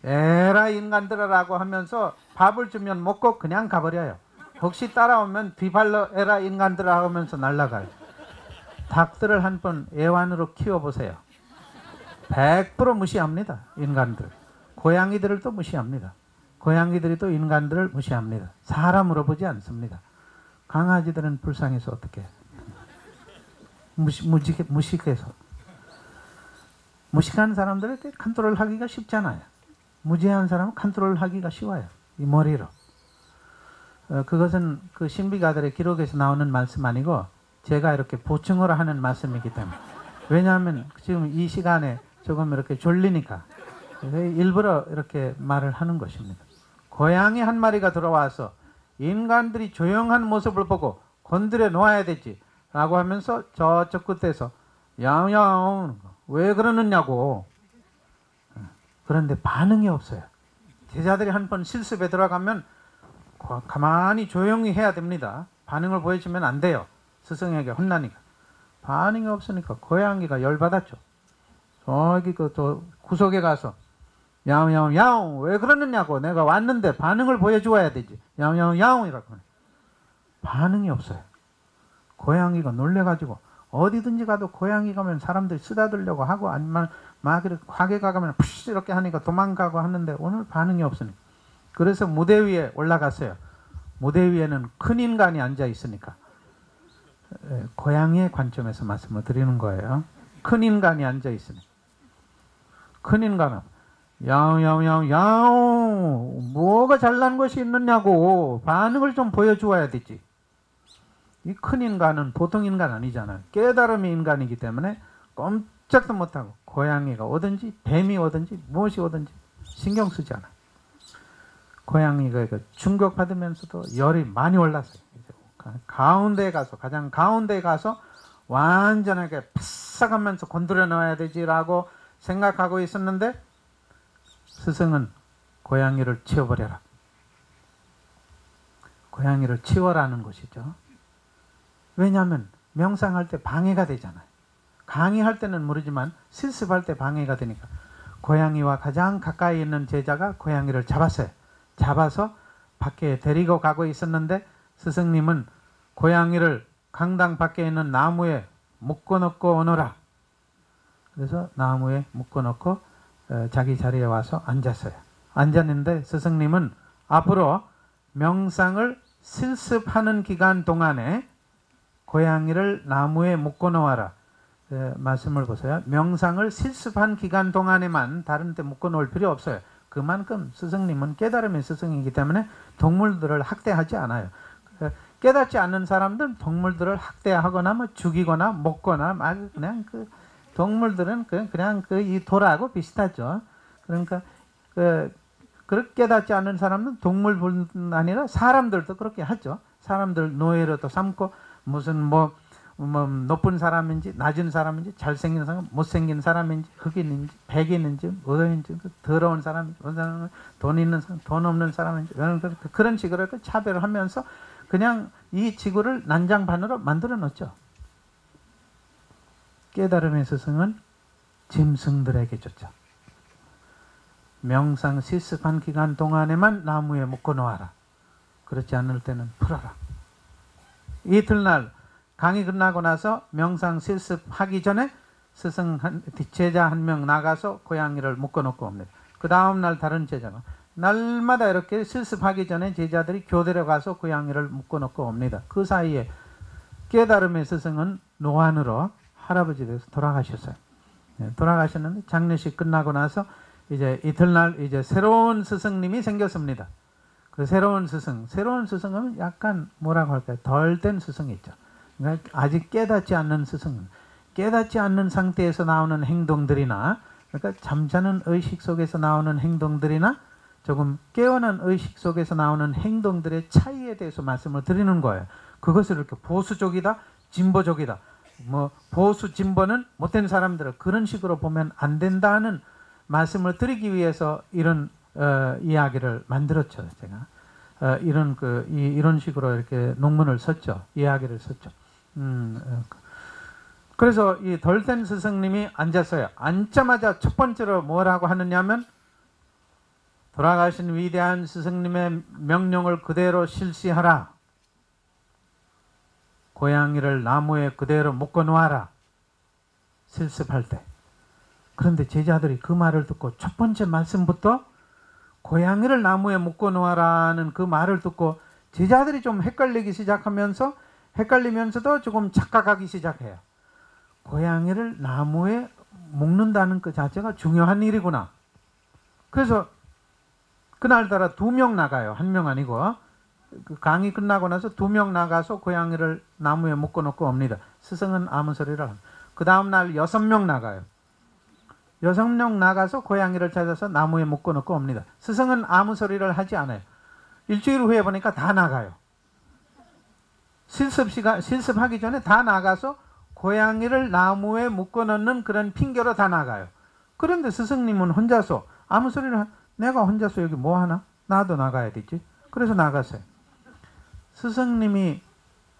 에라 인간들아라고 하면서 밥을 주면 먹고 그냥 가버려요. 혹시 따라오면 뒤발로 에라 인간들아 하면서 날아가요. 닭들을 한번 애완으로 키워보세요. 100% 무시합니다. 인간들. 고양이들을 또 무시합니다. 고양이들이 또 인간들을 무시합니다. 사람으로 보지 않습니다. 강아지들은 불쌍해서 어떻게 무식해서. 무식한 사람들에게 컨트롤하기가 쉽잖아요. 무지한 사람은 컨트롤하기가 쉬워요. 이 머리로. 그것은 그 신비가들의 기록에서 나오는 말씀 아니고 제가 이렇게 보충으로 하는 말씀이기 때문에. 왜냐하면 지금 이 시간에 조금 이렇게 졸리니까 일부러 이렇게 말을 하는 것입니다. 고양이 한 마리가 들어와서 인간들이 조용한 모습을 보고 건드려 놓아야 되지 라고 하면서 저쪽 끝에서 야옹야옹 왜 그러느냐고. 그런데 반응이 없어요. 제자들이 한 번 실습에 들어가면 가만히 조용히 해야 됩니다. 반응을 보여주면 안 돼요. 스승에게 혼나니까. 반응이 없으니까 고양이가 열받았죠. 저기 또 구석에 가서 야옹야옹 야옹 왜 그러느냐고. 내가 왔는데 반응을 보여주어야 되지. 야옹야옹 야옹이라고. 반응이 없어요. 고양이가 놀래가지고 어디든지 가도 고양이 가면 사람들이 쓰다들려고 하고 아니면 막 이렇게 화계 가면 푸시 이렇게 하니까 도망가고 하는데 오늘 반응이 없으니까. 그래서 무대 위에 올라갔어요. 무대 위에는 큰 인간이 앉아 있으니까. 고양이의 관점에서 말씀을 드리는 거예요. 큰 인간이 앉아 있으니까. 큰 인간은 야옹야옹 야옹 뭐가 잘난 것이 있느냐고. 반응을 좀 보여주어야 되지. 이 큰 인간은 보통 인간 아니잖아요. 깨달음의 인간이기 때문에 꼼짝도 못하고 고양이가 오든지 뱀이 오든지 무엇이 오든지 신경 쓰지 않아요. 고양이가 충격받으면서도 열이 많이 올랐어요. 가운데에 가서 가장 가운데에 가서 완전하게 푸싹하면서 건드려 넣어야 되지라고 생각하고 있었는데 스승은 고양이를 치워버려라. 고양이를 치워라는 것이죠. 왜냐하면 명상할 때 방해가 되잖아요. 강의할 때는 모르지만 실습할 때 방해가 되니까 고양이와 가장 가까이 있는 제자가 고양이를 잡았어요. 잡아서 밖에 데리고 가고 있었는데 스승님은 고양이를 강당 밖에 있는 나무에 묶어놓고 오너라. 그래서 나무에 묶어놓고 자기 자리에 와서 앉았어요. 앉았는데 스승님은 앞으로 명상을 실습하는 기간 동안에 고양이를 나무에 묶어놓아라. 말씀을 보세요. 명상을 실습한 기간 동안에만 다른 데 묶어놓을 필요 없어요. 그만큼 스승님은 깨달음의 스승이기 때문에 동물들을 학대하지 않아요. 깨닫지 않는 사람들은 동물들을 학대하거나 뭐 죽이거나 먹거나 그냥 그 동물들은 그냥 이 돌하고 비슷하죠. 그러니까 그렇게 깨닫지 않는 사람은 동물뿐 아니라 사람들도 그렇게 하죠. 사람들 노예로도 삼고 무슨 뭐 높은 사람인지 낮은 사람인지 잘생긴 사람 못생긴 사람인지 흑인인지 백인인지 어인지 더러운 사람인지 돈 있는 사람 돈 없는 사람인지 그런 식으로 차별을 하면서 그냥 이 지구를 난장판으로 만들어 놓죠. 깨달음의 스승은 짐승들에게 줬죠. 명상 실습한 기간 동안에만 나무에 묶어 놓아라. 그렇지 않을 때는 풀어라. 이튿날 강의 끝나고 나서 명상 실습하기 전에 스승 제자 한 명 나가서 고양이를 묶어놓고 옵니다. 그 다음날 다른 제자가 날마다 이렇게 실습하기 전에 제자들이 교대로 가서 고양이를 묶어놓고 옵니다. 그 사이에 깨달음의 스승은 노안으로 할아버지 돼서 돌아가셨어요. 돌아가셨는데 장례식 끝나고 나서 이제 이튿날 이제 새로운 스승님이 생겼습니다. 그 새로운 스승은 약간 뭐라고 할까요? 덜 된 스승이 있죠. 그러니까 아직 깨닫지 않는 스승은 깨닫지 않는 상태에서 나오는 행동들이나 그러니까 잠자는 의식 속에서 나오는 행동들이나 조금 깨어난 의식 속에서 나오는 행동들의 차이에 대해서 말씀을 드리는 거예요. 그것을 이렇게 보수적이다, 진보적이다. 뭐 보수 진보는 못된 사람들을 그런 식으로 보면 안 된다는 말씀을 드리기 위해서 이런 이야기를 만들었죠. 제가 이런 식으로 이렇게 논문을 썼죠. 이야기를 썼죠. 그래서 이 덜된 스승님이 앉았어요. 앉자마자 첫 번째로 뭐라고 하느냐면 돌아가신 위대한 스승님의 명령을 그대로 실시하라. 고양이를 나무에 그대로 묶어 놓아라. 실습할 때. 그런데 제자들이 그 말을 듣고 첫 번째 말씀부터 고양이를 나무에 묶어 놓아라는 그 말을 듣고 제자들이 좀 헷갈리기 시작하면서 헷갈리면서도 조금 착각하기 시작해요. 고양이를 나무에 묶는다는 그 자체가 중요한 일이구나. 그래서 그날따라 2명 나가요. 1명 아니고. 그 강의 끝나고 나서 2명 나가서 고양이를 나무에 묶어놓고 옵니다. 스승은 아무 소리를 합니다. 그 다음날 6명 나가요. 6명 나가서 고양이를 찾아서 나무에 묶어놓고 옵니다. 스승은 아무 소리를 하지 않아요. 일주일 후에 보니까 다 나가요. 실습하기 전에 다 나가서 고양이를 나무에 묶어놓는 그런 핑계로 다 나가요. 그런데 스승님은 혼자서 아무 소리를 내가 혼자서 여기 뭐 하나? 나도 나가야 되지. 그래서 나갔어요. 스승님이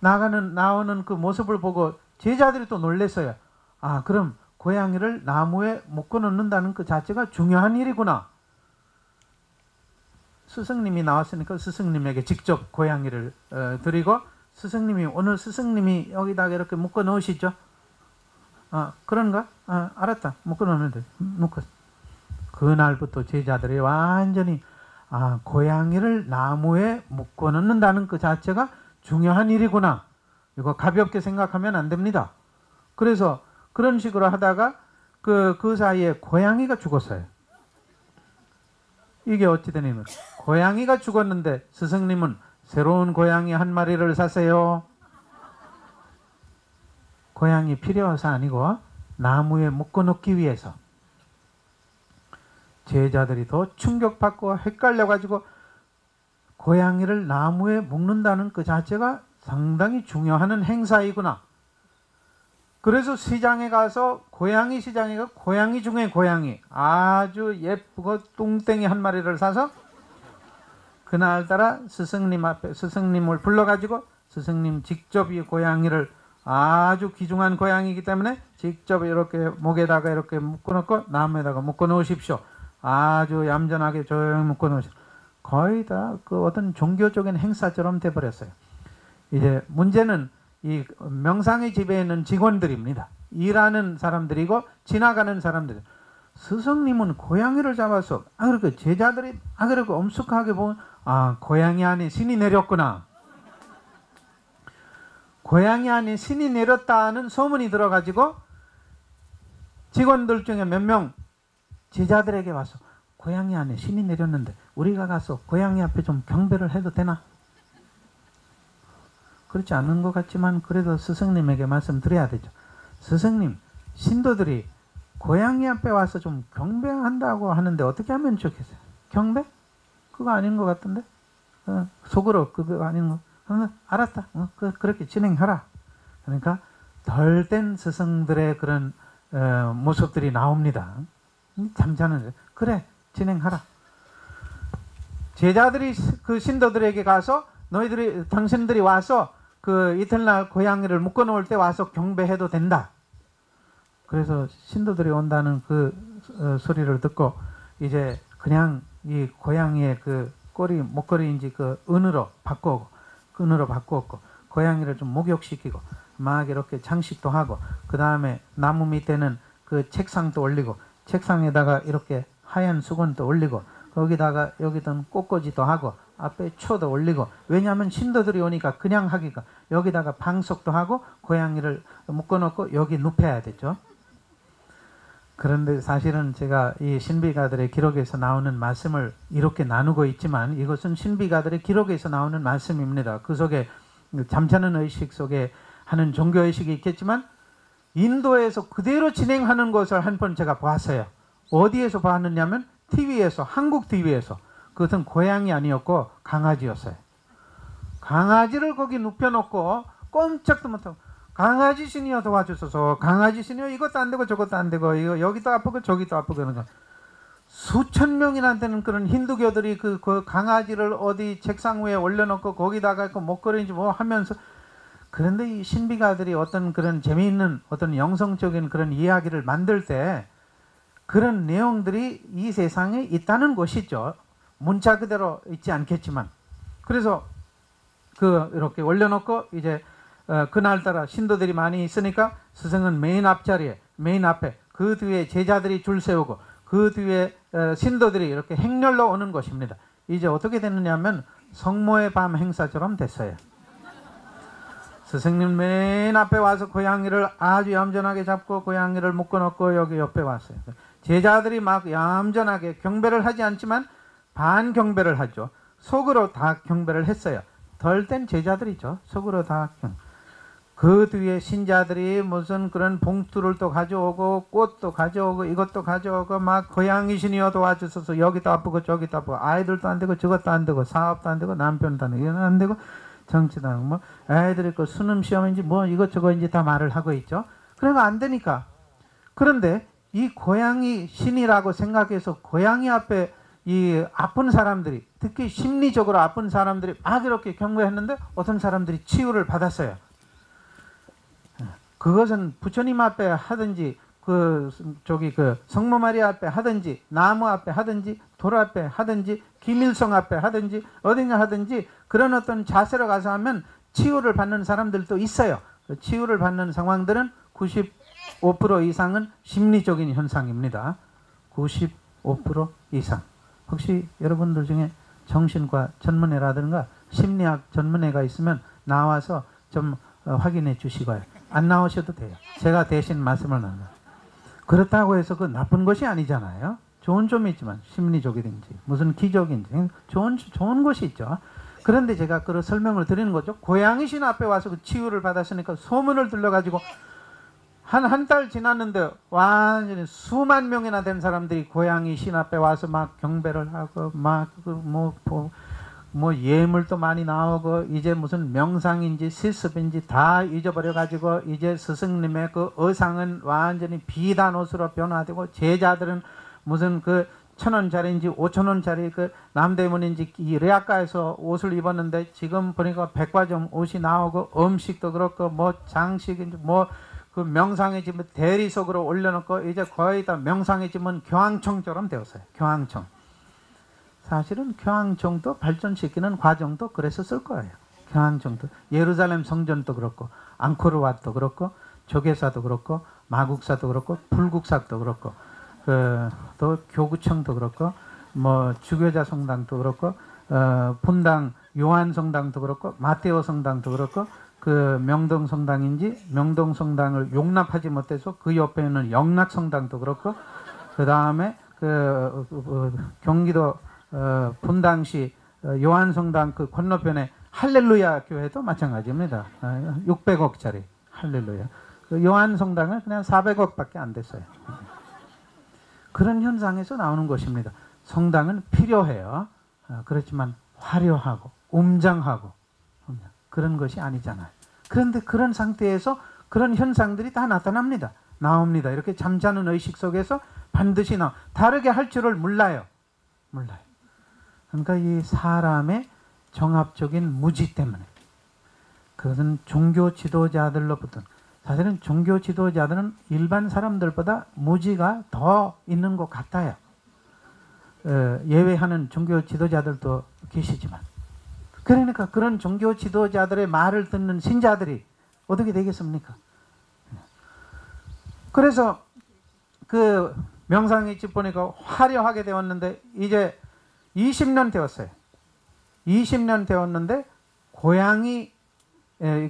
나오는 그 모습을 보고 제자들이 또 놀랐어요. 아, 그럼 고양이를 나무에 묶어놓는다는 그 자체가 중요한 일이구나. 스승님이 나왔으니까 스승님에게 직접 고양이를 드리고 스승님이 오늘 스승님이 여기다가 이렇게 묶어 놓으시죠. 아, 그런가? 아, 알았다. 묶어 놓으면 돼. 묶어. 그날부터 제자들이 완전히 고양이를 나무에 묶어 놓는다는 그 자체가 중요한 일이구나. 이거 가볍게 생각하면 안 됩니다. 그래서 그런 식으로 하다가 그 사이에 고양이가 죽었어요. 이게 어찌 되냐면 고양이가 죽었는데 스승님은 새로운 고양이 한 마리를 사세요. 고양이 필요해서 아니고 나무에 묶어놓기 위해서. 제자들이 더 충격받고 헷갈려가지고 고양이를 나무에 묶는다는 그 자체가 상당히 중요한 행사이구나. 그래서 시장에 가서 고양이 시장에 가서 고양이 중에 고양이 아주 예쁘고 뚱땡이 한 마리를 사서 그날따라 스승님 앞에 스승님을 불러가지고 스승님 직접 이 고양이를 아주 귀중한 고양이이기 때문에 직접 이렇게 목에다가 이렇게 묶어놓고 나무에다가 묶어놓으십시오. 아주 얌전하게 조용히 묶어놓으십시오. 거의 다 그 어떤 종교적인 행사처럼 돼버렸어요. 이제 문제는 이 명상의 집에 있는 직원들입니다. 일하는 사람들이고 지나가는 사람들. 스승님은 고양이를 잡아서 그렇게 제자들이 그렇게 엄숙하게 보면 고양이 안에 신이 내렸구나. 고양이 안에 신이 내렸다는 소문이 들어가지고 직원들 중에 몇 명 제자들에게 와서 고양이 안에 신이 내렸는데 우리가 가서 고양이 앞에 좀 경배를 해도 되나? 그렇지 않은 것 같지만 그래도 스승님에게 말씀드려야 되죠. 스승님, 신도들이 고양이 앞에 와서 좀 경배한다고 하는데 어떻게 하면 좋겠어요? 경배? 그거 아닌 것 같은데? 속으로 그거 아닌 거. 알았다. 그렇게 진행하라. 그러니까 덜 된 스승들의 그런 모습들이 나옵니다. 잠자는 그래 진행하라. 제자들이 그 신도들에게 가서 당신들이 와서 그 이튿날 고양이를 묶어 놓을 때 와서 경배해도 된다. 그래서 신도들이 온다는 그 소리를 듣고 이제 그냥 이 고양이의 그 목걸이인지 그 은으로 바꾸고 고양이를 좀 목욕시키고 막 이렇게 장식도 하고 그 다음에 나무 밑에는 그 책상도 올리고 책상에다가 이렇게 하얀 수건도 올리고 거기다가 여기든 꽃꽂이도 하고 앞에 초도 올리고 왜냐하면 신도들이 오니까 그냥 하기가 여기다가 방석도 하고 고양이를 묶어놓고 여기 눕혀야 되죠. 그런데 사실은 제가 이 신비가들의 기록에서 나오는 말씀을 이렇게 나누고 있지만 이것은 신비가들의 기록에서 나오는 말씀입니다. 그 속에 잠자는 의식 속에 하는 종교의식이 있겠지만 인도에서 그대로 진행하는 것을 한 번 제가 봤어요. 어디에서 봤느냐면 TV에서 한국 TV에서 그것은 고양이 아니었고 강아지였어요. 강아지를 거기 눕혀놓고 꼼짝도 못하고 강아지 신이여 도와주소서 강아지 신이여 이것도 안 되고 저것도 안 되고 이거 여기도 아프고 저기도 아프고 그런 거. 수천 명이나 되는 그런 힌두교들이 그 강아지를 어디 책상 위에 올려놓고 거기다가 그 목걸이인지 뭐 하면서, 그런데 이 신비가들이 어떤 그런 재미있는 어떤 영성적인 그런 이야기를 만들 때 그런 내용들이 이 세상에 있다는 것이죠. 문자 그대로 있지 않겠지만. 그래서 이렇게 올려놓고 이제 그날따라 신도들이 많이 있으니까 스승은 메인 앞에 그 뒤에 제자들이 줄 세우고 그 뒤에 신도들이 이렇게 행렬로 오는 것입니다. 이제 어떻게 됐느냐면 성모의 밤 행사처럼 됐어요. 스승님 맨 앞에 와서 고양이를 아주 얌전하게 잡고 고양이를 묶어놓고 여기 옆에 왔어요. 제자들이 막 얌전하게 경배를 하지 않지만 반경배를 하죠. 속으로 다 경배를 했어요. 덜 땐 제자들이죠. 속으로 다 그 뒤에 신자들이 무슨 그런 봉투를 또 가져오고 꽃도 가져오고 이것도 가져오고 막 고양이 신이여 도와주셔서 여기도 아프고 저기도 아프고 아이들도 안 되고 저것도 안 되고 사업도 안 되고 남편도 안 되고 이건 안 되고 정치도 안 되고 뭐 애들이 그 수능 시험인지 뭐 이것저것인지 다 말을 하고 있죠. 그러니까 안 되니까. 그런데 이 고양이 신이라고 생각해서 고양이 앞에 이 아픈 사람들이, 특히 심리적으로 아픈 사람들이 막 이렇게 경배했는데 어떤 사람들이 치유를 받았어요. 그것은 부처님 앞에 하든지 그 성모 마리아 앞에 하든지 나무 앞에 하든지 돌 앞에 하든지 김일성 앞에 하든지 어디냐 하든지 그런 어떤 자세로 가서 하면 치유를 받는 사람들도 있어요. 치유를 받는 상황들은 95% 이상은 심리적인 현상입니다. 95% 이상. 혹시 여러분들 중에 정신과 전문의라든가 심리학 전문의가 있으면 나와서 좀 확인해 주시고요. 안 나오셔도 돼요. 제가 대신 말씀을 나눠요. 그렇다고 해서 그 나쁜 것이 아니잖아요. 좋은 점이 있지만 심리적이든지 무슨 기적인지 좋은 것이 있죠. 그런데 제가 그런 설명을 드리는 거죠. 고양이 신 앞에 와서 그 치유를 받았으니까 소문을 들려가지고 한 달 지났는데 완전히 수만 명이나 된 사람들이 고양이 신 앞에 와서 막 경배를 하고 막 뭐 예물도 많이 나오고 이제 무슨 명상인지 실습인지 다 잊어버려 가지고 이제 스승님의 그 의상은 완전히 비단 옷으로 변화되고 제자들은 무슨 그 1,000원짜리인지 5,000원짜리 그 남대문인지 이 레아카에서 옷을 입었는데 지금 보니까 백화점 옷이 나오고 음식도 그렇고 뭐 장식인지 뭐 그 명상의 집은 대리석으로 올려놓고 이제 거의 다 명상의 집은 교황청처럼 되었어요. 교황청. 사실은 교황청도 발전시키는 과정도 그래서 쓸 거예요. 교황청도. 예루살렘 성전도 그렇고 앙코르왓도 그렇고 조계사도 그렇고 마국사도 그렇고 불국사도 그렇고 또 교구청도 그렇고 뭐 주교자 성당도 그렇고 분당 요한 성당도 그렇고 마테오 성당도 그렇고 그 명동 성당인지 명동 성당을 용납하지 못해서 그 옆에 있는 영락 성당도 그렇고 그 다음에 경기도 분당시 요한 성당 그 건너편에 할렐루야 교회도 마찬가지입니다. 600억짜리 할렐루야. 그 요한 성당은 그냥 400억밖에 안 됐어요. 그런 현상에서 나오는 것입니다. 성당은 필요해요. 그렇지만 화려하고 웅장하고 그런 것이 아니잖아요. 그런데 그런 상태에서 그런 현상들이 다 나옵니다. 이렇게 잠자는 의식 속에서 반드시 다르게 할 줄을 몰라요. 그러니까 이 사람의 종합적인 무지 때문에 그것은 종교 지도자들로부터 사실은 종교 지도자들은 일반 사람들보다 무지가 더 있는 것 같아요. 예외하는 종교 지도자들도 계시지만 그러니까 그런 종교 지도자들의 말을 듣는 신자들이 어떻게 되겠습니까? 그래서 그 명상의 집 보니까 화려하게 되었는데 이제 20년 되었어요. 20년 되었는데 고양이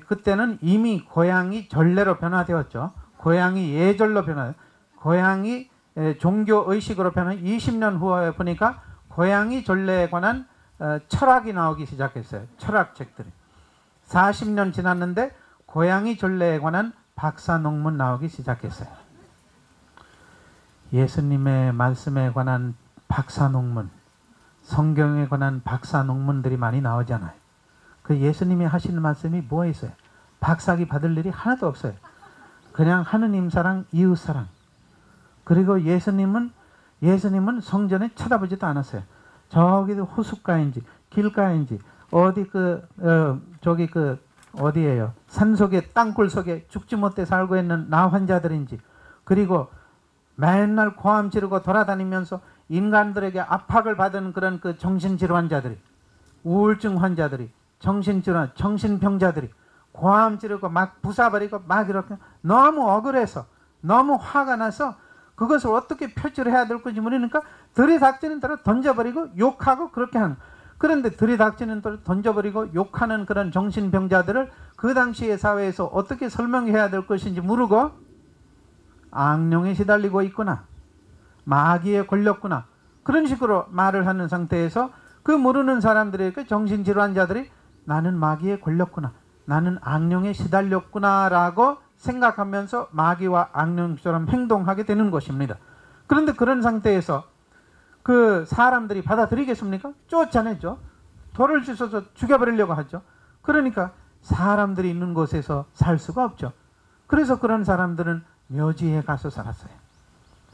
그때는 이미 고양이 전례로 변화되었죠. 고양이 예절로 고양이 종교 의식으로 20년 후에 보니까 고양이 전례에 관한 철학이 나오기 시작했어요. 철학책들이. 40년 지났는데 고양이 전례에 관한 박사 논문 나오기 시작했어요. 예수님의 말씀에 관한 박사 논문, 성경에 관한 박사 논문들이 많이 나오잖아요. 그 예수님이 하시는 말씀이 뭐에 있어요? 박사기 받을 일이 하나도 없어요. 그냥 하느님 사랑, 이웃 사랑. 그리고 예수님은 예수님은 성전에 쳐다보지도 않았어요. 저기도 호숫가인지 길가인지 어디 어디예요? 산속에 땅굴 속에 죽지 못해 살고 있는 나 환자들인지, 그리고 맨날 고함 지르고 돌아다니면서 인간들에게 압박을 받은 그런 그 정신질환자들이, 우울증 환자들이, 정신질환, 정신병자들이 고함 지르고 막 부숴버리고 막 이렇게 너무 억울해서 너무 화가 나서 그것을 어떻게 표출을 해야 될 건지 모르니까 들이닥치는 대로 던져버리고 욕하고 그렇게 하는. 그런데 들이닥치는 대로 던져버리고 욕하는 그런 정신병자들을 그 당시의 사회에서 어떻게 설명해야 될 것인지 모르고 악령에 시달리고 있구나, 마귀에 걸렸구나, 그런 식으로 말을 하는 상태에서 그 모르는 사람들에게 정신질환자들이 나는 마귀에 걸렸구나, 나는 악령에 시달렸구나 라고 생각하면서 마귀와 악령처럼 행동하게 되는 것입니다. 그런데 그런 상태에서 그 사람들이 받아들이겠습니까? 쫓아내죠. 돌을 주워서 죽여버리려고 하죠. 그러니까 사람들이 있는 곳에서 살 수가 없죠. 그래서 그런 사람들은 묘지에 가서 살았어요.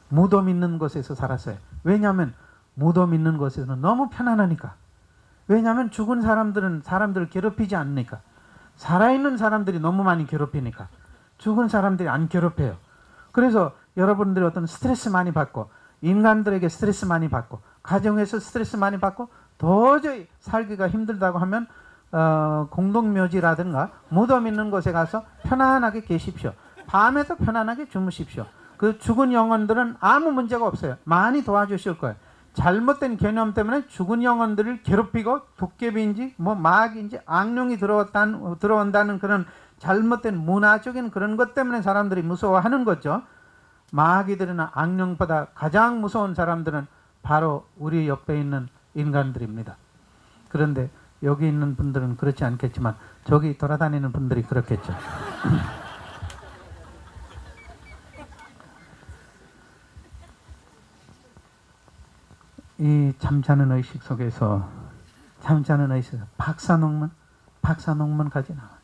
무덤 있는 곳에서 살았어요. 왜냐하면 무덤 있는 곳에서는 너무 편안하니까. 왜냐하면 죽은 사람들은 사람들을 괴롭히지 않으니까. 살아있는 사람들이 너무 많이 괴롭히니까. 죽은 사람들이 안 괴롭혀요. 그래서 여러분들이 어떤 스트레스 많이 받고, 인간들에게 스트레스 많이 받고, 가정에서 스트레스 많이 받고 도저히 살기가 힘들다고 하면 공동묘지라든가 무덤 있는 곳에 가서 편안하게 계십시오. 밤에도 편안하게 주무십시오. 그 죽은 영혼들은 아무 문제가 없어요. 많이 도와주실 거예요. 잘못된 개념 때문에 죽은 영혼들을 괴롭히고 도깨비인지 뭐 마귀인지 악령이 들어온다는 그런 잘못된 문화적인 그런 것 때문에 사람들이 무서워하는 거죠. 마귀들이나 악령보다 가장 무서운 사람들은 바로 우리 옆에 있는 인간들입니다. 그런데 여기 있는 분들은 그렇지 않겠지만 저기 돌아다니는 분들이 그렇겠죠. 이 잠자는 의식 속에서 박사농문까지 나와요.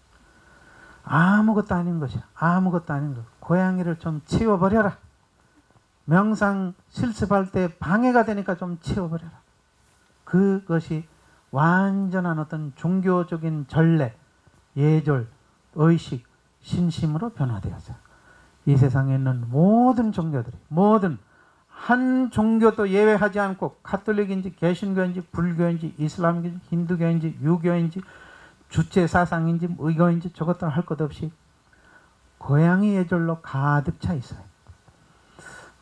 아무것도 아닌 것이야. 아무것도 아닌 것. 고양이를 좀 치워버려라. 명상 실습할 때 방해가 되니까 좀 치워버려라. 그것이 완전한 어떤 종교적인 전례, 예절, 의식, 신심으로 변화되었어요. 이 세상에 있는 모든 종교들이, 모든 한 종교도 예외하지 않고 가톨릭인지 개신교인지 불교인지 이슬람교인지 힌두교인지 유교인지 주체 사상인지 의교인지 저것들 할 것 없이 고양이 예절로 가득 차 있어요.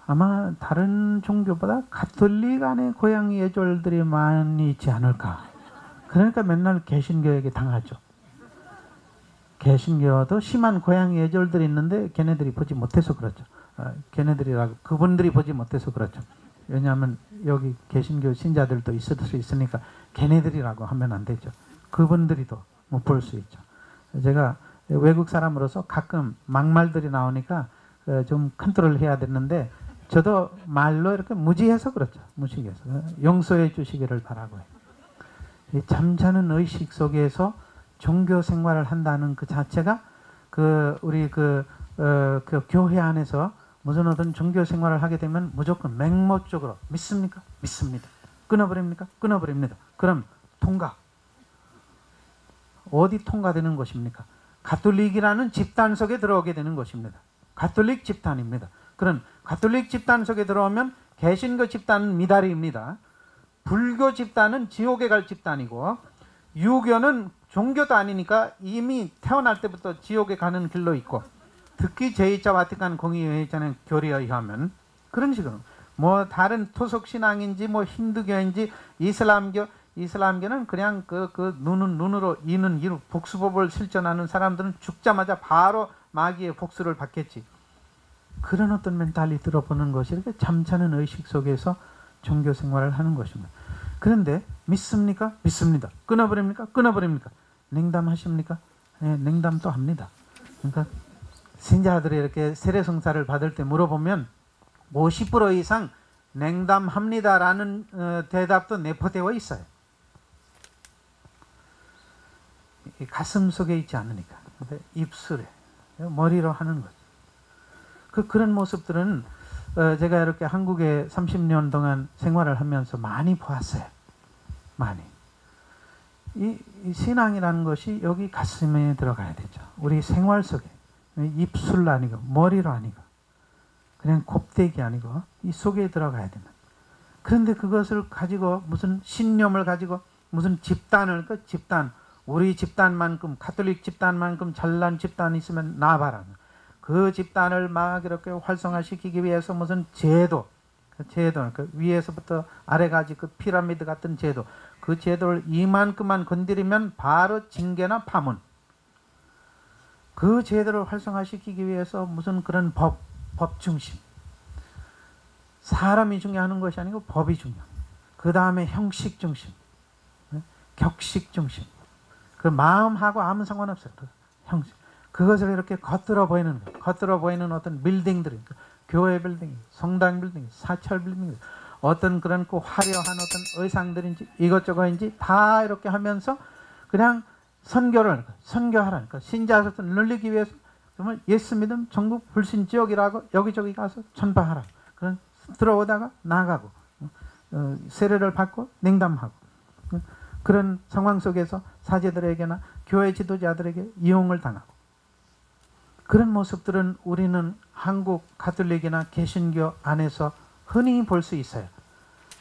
아마 다른 종교보다 가톨릭 안에 고양이 예절들이 많이 있지 않을까. 그러니까 맨날 개신교에게 당하죠. 개신교도 심한 고양이 예절들이 있는데 걔네들이 보지 못해서 그렇죠. 그분들이 보지 못해서 그렇죠. 왜냐하면 여기 개신교 신자들도 있을 수 있으니까 걔네들이라고 하면 안 되죠. 그분들이도 못 볼 수 있죠. 제가 외국 사람으로서 가끔 막말들이 나오니까 좀 컨트롤 해야 되는데 저도 말로 이렇게 무지해서 그렇죠. 무식해서 용서해 주시기를 바라고요. 이 잠자는 의식 속에서 종교 생활을 한다는 그 자체가 우리 교회 안에서 무슨 어떤 종교 생활을 하게 되면 무조건 맹목적으로 믿습니까? 믿습니다. 끊어버립니까? 끊어버립니다. 그럼 통과. 어디 통과되는 것입니까? 가톨릭이라는 집단 속에 들어오게 되는 것입니다. 가톨릭 집단입니다. 그런 가톨릭 집단 속에 들어오면 개신교 집단은 미다리입니다. 불교 집단은 지옥에 갈 집단이고 유교는 종교도 아니니까 이미 태어날 때부터 지옥에 가는 길로 있고 특히 제2차 바티칸 공의회의자는 교리에 의하면 그런 식으로 뭐 다른 토속 신앙인지 뭐 힌두교인지 이슬람교는 그냥 눈은 눈으로 이는 이로 복수법을 실천하는 사람들은 죽자마자 바로 마귀의 복수를 받겠지. 그런 어떤 멘탈리티로 보는 것이 이렇게 잠자는 의식 속에서 종교 생활을 하는 것입니다. 그런데 믿습니까? 믿습니다. 끊어버립니까? 끊어버립니까? 냉담하십니까? 네, 냉담도 합니다. 그러니까 신자들이 이렇게 세례성사를 받을 때 물어보면 50% 이상 냉담합니다라는 대답도 내포되어 있어요. 가슴 속에 있지 않으니까. 입술에, 머리로 하는 거죠. 그런 모습들은 제가 이렇게 한국에 30년 동안 생활을 하면서 많이 보았어요. 많이. 이 신앙이라는 것이 여기 가슴에 들어가야 되죠. 우리 생활 속에. 입술로 아니고 머리로 아니고 그냥 곱대기 아니고 이 속에 들어가야 되는. 그런데 그것을 가지고 무슨 신념을 가지고 무슨 집단을 그 집단 우리 집단만큼 가톨릭 집단만큼 잘난 집단이 있으면 나봐라. 그 집단을 막 이렇게 활성화시키기 위해서 무슨 제도 그 위에서부터 아래까지 그 피라미드 같은 제도 그 제도를 이만큼만 건드리면 바로 징계나 파문. 그 제도를 활성화시키기 위해서 무슨 그런 법 중심. 사람이 중요한 것이 아니고 법이 중요합니다. 그 다음에 형식 중심, 격식 중심. 그 마음하고 아무 상관없어요. 그 형식. 그것을 이렇게 겉들어 보이는 어떤 빌딩들이, 교회 빌딩, 성당 빌딩, 사찰 빌딩, 어떤 그런 그 화려한 어떤 의상들인지 이것저것인지 다 이렇게 하면서 그냥 선교하라니까. 신자로서 늘리기 위해서 정말 예수 믿음 전국 불신 지역이라고 여기저기 가서 전파하라. 그런 들어오다가 나가고 세례를 받고 냉담하고 그런 상황 속에서 사제들에게나 교회 지도자들에게 이용을 당하고 그런 모습들은 우리는 한국 가톨릭이나 개신교 안에서 흔히 볼 수 있어요.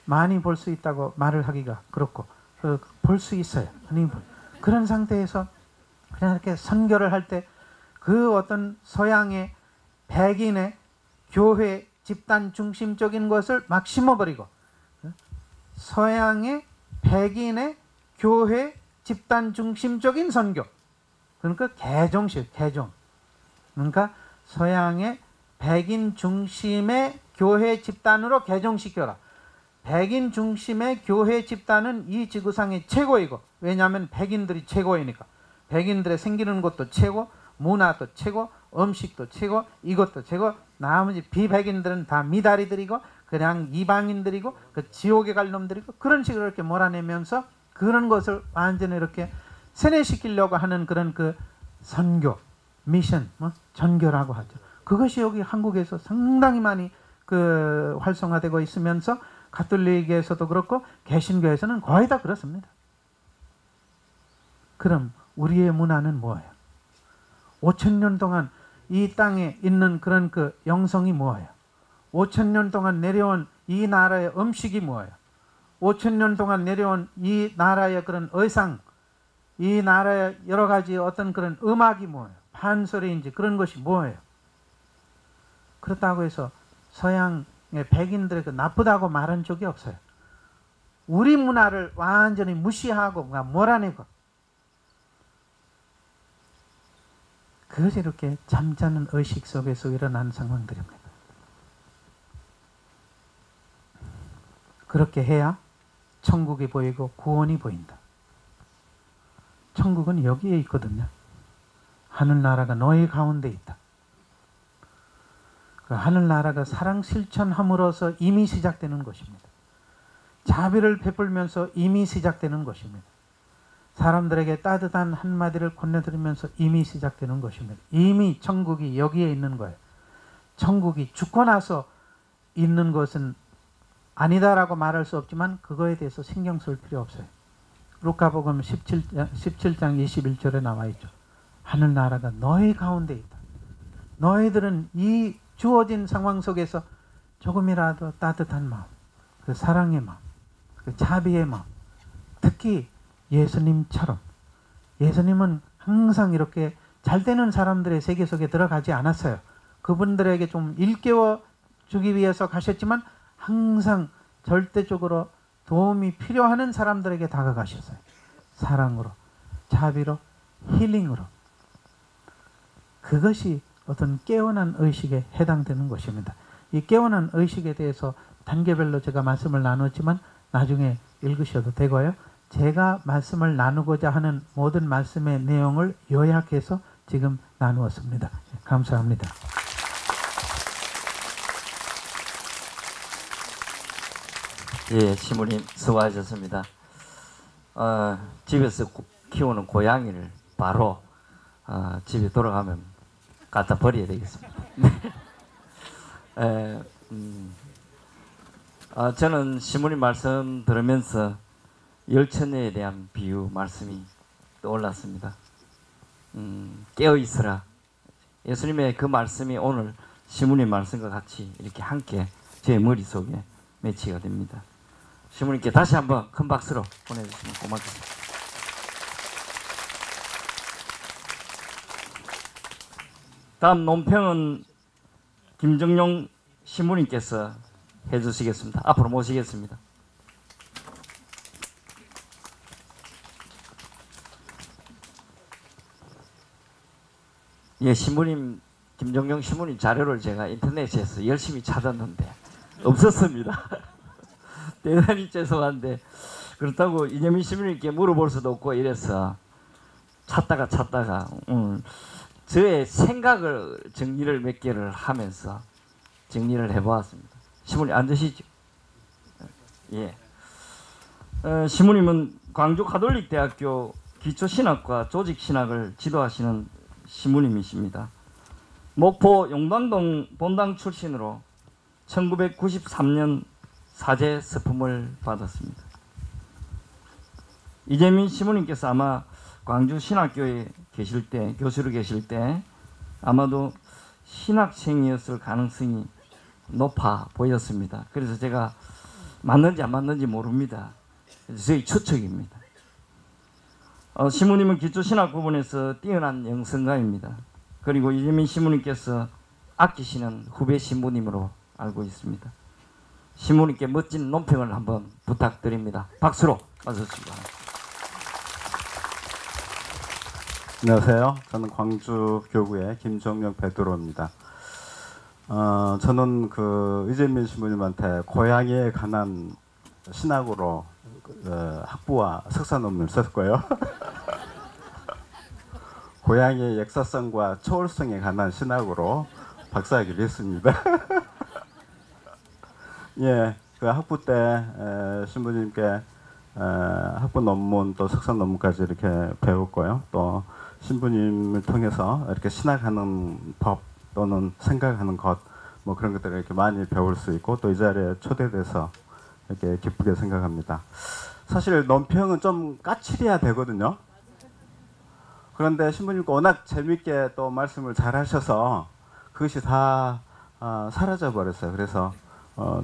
많이 볼 수 있다고 말을 하기가 그렇고 볼 수 있어요. 흔히 그런 상태에서 그냥 이렇게 선교를 할 때 그 어떤 서양의 백인의 교회 집단 중심적인 것을 막 심어버리고 서양의 백인의 교회 집단 중심적인 선교 그러니까 개종식 개종 그러니까 서양의 백인 중심의 교회 집단으로 개종시켜라. 백인 중심의 교회 집단은 이 지구상의 최고이고 왜냐하면 백인들이 최고이니까 백인들의 생기는 것도 최고 문화도 최고 음식도 최고 이것도 최고 나머지 비백인들은 다 미다리들이고 그냥 이방인들이고 그 지옥에 갈 놈들이고 그런 식으로 이렇게 몰아내면서 그런 것을 완전히 이렇게 세뇌시키려고 하는 그런 그 선교 미션 전교라고 하죠. 그것이 여기 한국에서 상당히 많이 그 활성화되고 있으면서 가톨릭에서도 그렇고 개신교에서는 거의 다 그렇습니다. 그럼 우리의 문화는 뭐예요? 5,000년 동안 이 땅에 있는 그런 그 영성이 뭐예요? 5,000년 동안 내려온 이 나라의 음식이 뭐예요? 5,000년 동안 내려온 이 나라의 그런 의상, 이 나라의 여러 가지 어떤 그런 음악이 뭐예요? 판소리인지 그런 것이 뭐예요? 그렇다고 해서 서양의 백인들에게 나쁘다고 말한 적이 없어요. 우리 문화를 완전히 무시하고 몰아내고 그것이 이렇게 잠자는 의식 속에서 일어난 상황들입니다. 그렇게 해야 천국이 보이고 구원이 보인다. 천국은 여기에 있거든요. 하늘나라가 너희 가운데 있다. 그 하늘나라가 사랑 실천함으로써 이미 시작되는 것입니다. 자비를 베풀면서 이미 시작되는 것입니다. 사람들에게 따뜻한 한마디를 건네드리면서 이미 시작되는 것입니다. 이미 천국이 여기에 있는 거예요. 천국이 죽고 나서 있는 것은 아니다라고 말할 수 없지만 그거에 대해서 신경 쓸 필요 없어요. 루카복음 17장 21절에 나와 있죠. 하늘나라가 너희 가운데 있다. 너희들은 이 주어진 상황 속에서 조금이라도 따뜻한 마음, 그 사랑의 마음, 그 자비의 마음, 특히 예수님처럼 예수님은 항상 이렇게 잘되는 사람들의 세계 속에 들어가지 않았어요. 그분들에게 좀 일깨워 주기 위해서 가셨지만 항상 절대적으로 도움이 필요한 사람들에게 다가가셨어요. 사랑으로, 자비로, 힐링으로. 그것이 어떤 깨어난 의식에 해당되는 것입니다. 이 깨어난 의식에 대해서 단계별로 제가 말씀을 나눴지만 나중에 읽으셔도 되고요. 제가 말씀을 나누고자 하는 모든 말씀의 내용을 요약해서 지금 나누었습니다. 감사합니다. 예, 시모님 수고하셨습니다. 집에서 키우는 고양이를 바로 집에 돌아가면 갖다 버려야 되겠습니다. 저는 시모님 말씀 들으면서 열처녀에 대한 비유 말씀이 떠올랐습니다. 깨어 있으라. 예수님의 그 말씀이 오늘 시모님 말씀과 같이 이렇게 함께 제 머릿속에 매치가 됩니다. 시모님께 다시 한번 큰 박수로 보내주시면 고맙습니다. 다음 논평은 김정용 시모님께서 해주시겠습니다. 앞으로 모시겠습니다. 예, 신부님, 김정용 신부님 자료를 제가 인터넷에서 열심히 찾았는데 없었습니다. 대단히 죄송한데, 그렇다고 이재민 신부님께 물어볼 수도 없고 이래서 찾다가 저의 생각을 정리를 몇 개를 하면서 정리를 해보았습니다. 신부님 앉으시죠. 예. 신부님은 광주 가톨릭대학교 기초신학과 조직신학을 지도하시는 신부님이십니다. 목포 용당동 본당 출신으로 1993년 사제 서품을 받았습니다. 이재민 신부님께서 아마 광주 신학교에 계실 때, 교수로 계실 때 아마도 신학생이었을 가능성이 높아 보였습니다. 그래서 제가 맞는지 안 맞는지 모릅니다. 저희 추측입니다. 신부님은 기초신학 부분에서 뛰어난 영성가입니다. 그리고 이재민 신부님께서 아끼시는 후배 신부님으로 알고 있습니다. 신부님께 멋진 논평을 한번 부탁드립니다. 박수로 맞으시기 바랍니다. 안녕하세요. 저는 광주 교구의 김정용 베드로입니다. 저는 그 이재민 신부님한테 고향에 관한 신학으로 학부와 석사 논문을 썼고요. 고향의 역사성과 초월성에 관한 신학으로 박사학위를 했습니다. 예, 그 학부 때 신부님께 학부 논문 또 석사 논문까지 이렇게 배웠고요. 또 신부님을 통해서 이렇게 신학하는 법 또는 생각하는 것 뭐 그런 것들을 이렇게 많이 배울 수 있고 또 이 자리에 초대돼서 이렇게 기쁘게 생각합니다. 사실 논평은 좀 까칠해야 되거든요. 그런데 신부님께 워낙 재밌게 또 말씀을 잘 하셔서 그것이 다 사라져 버렸어요. 그래서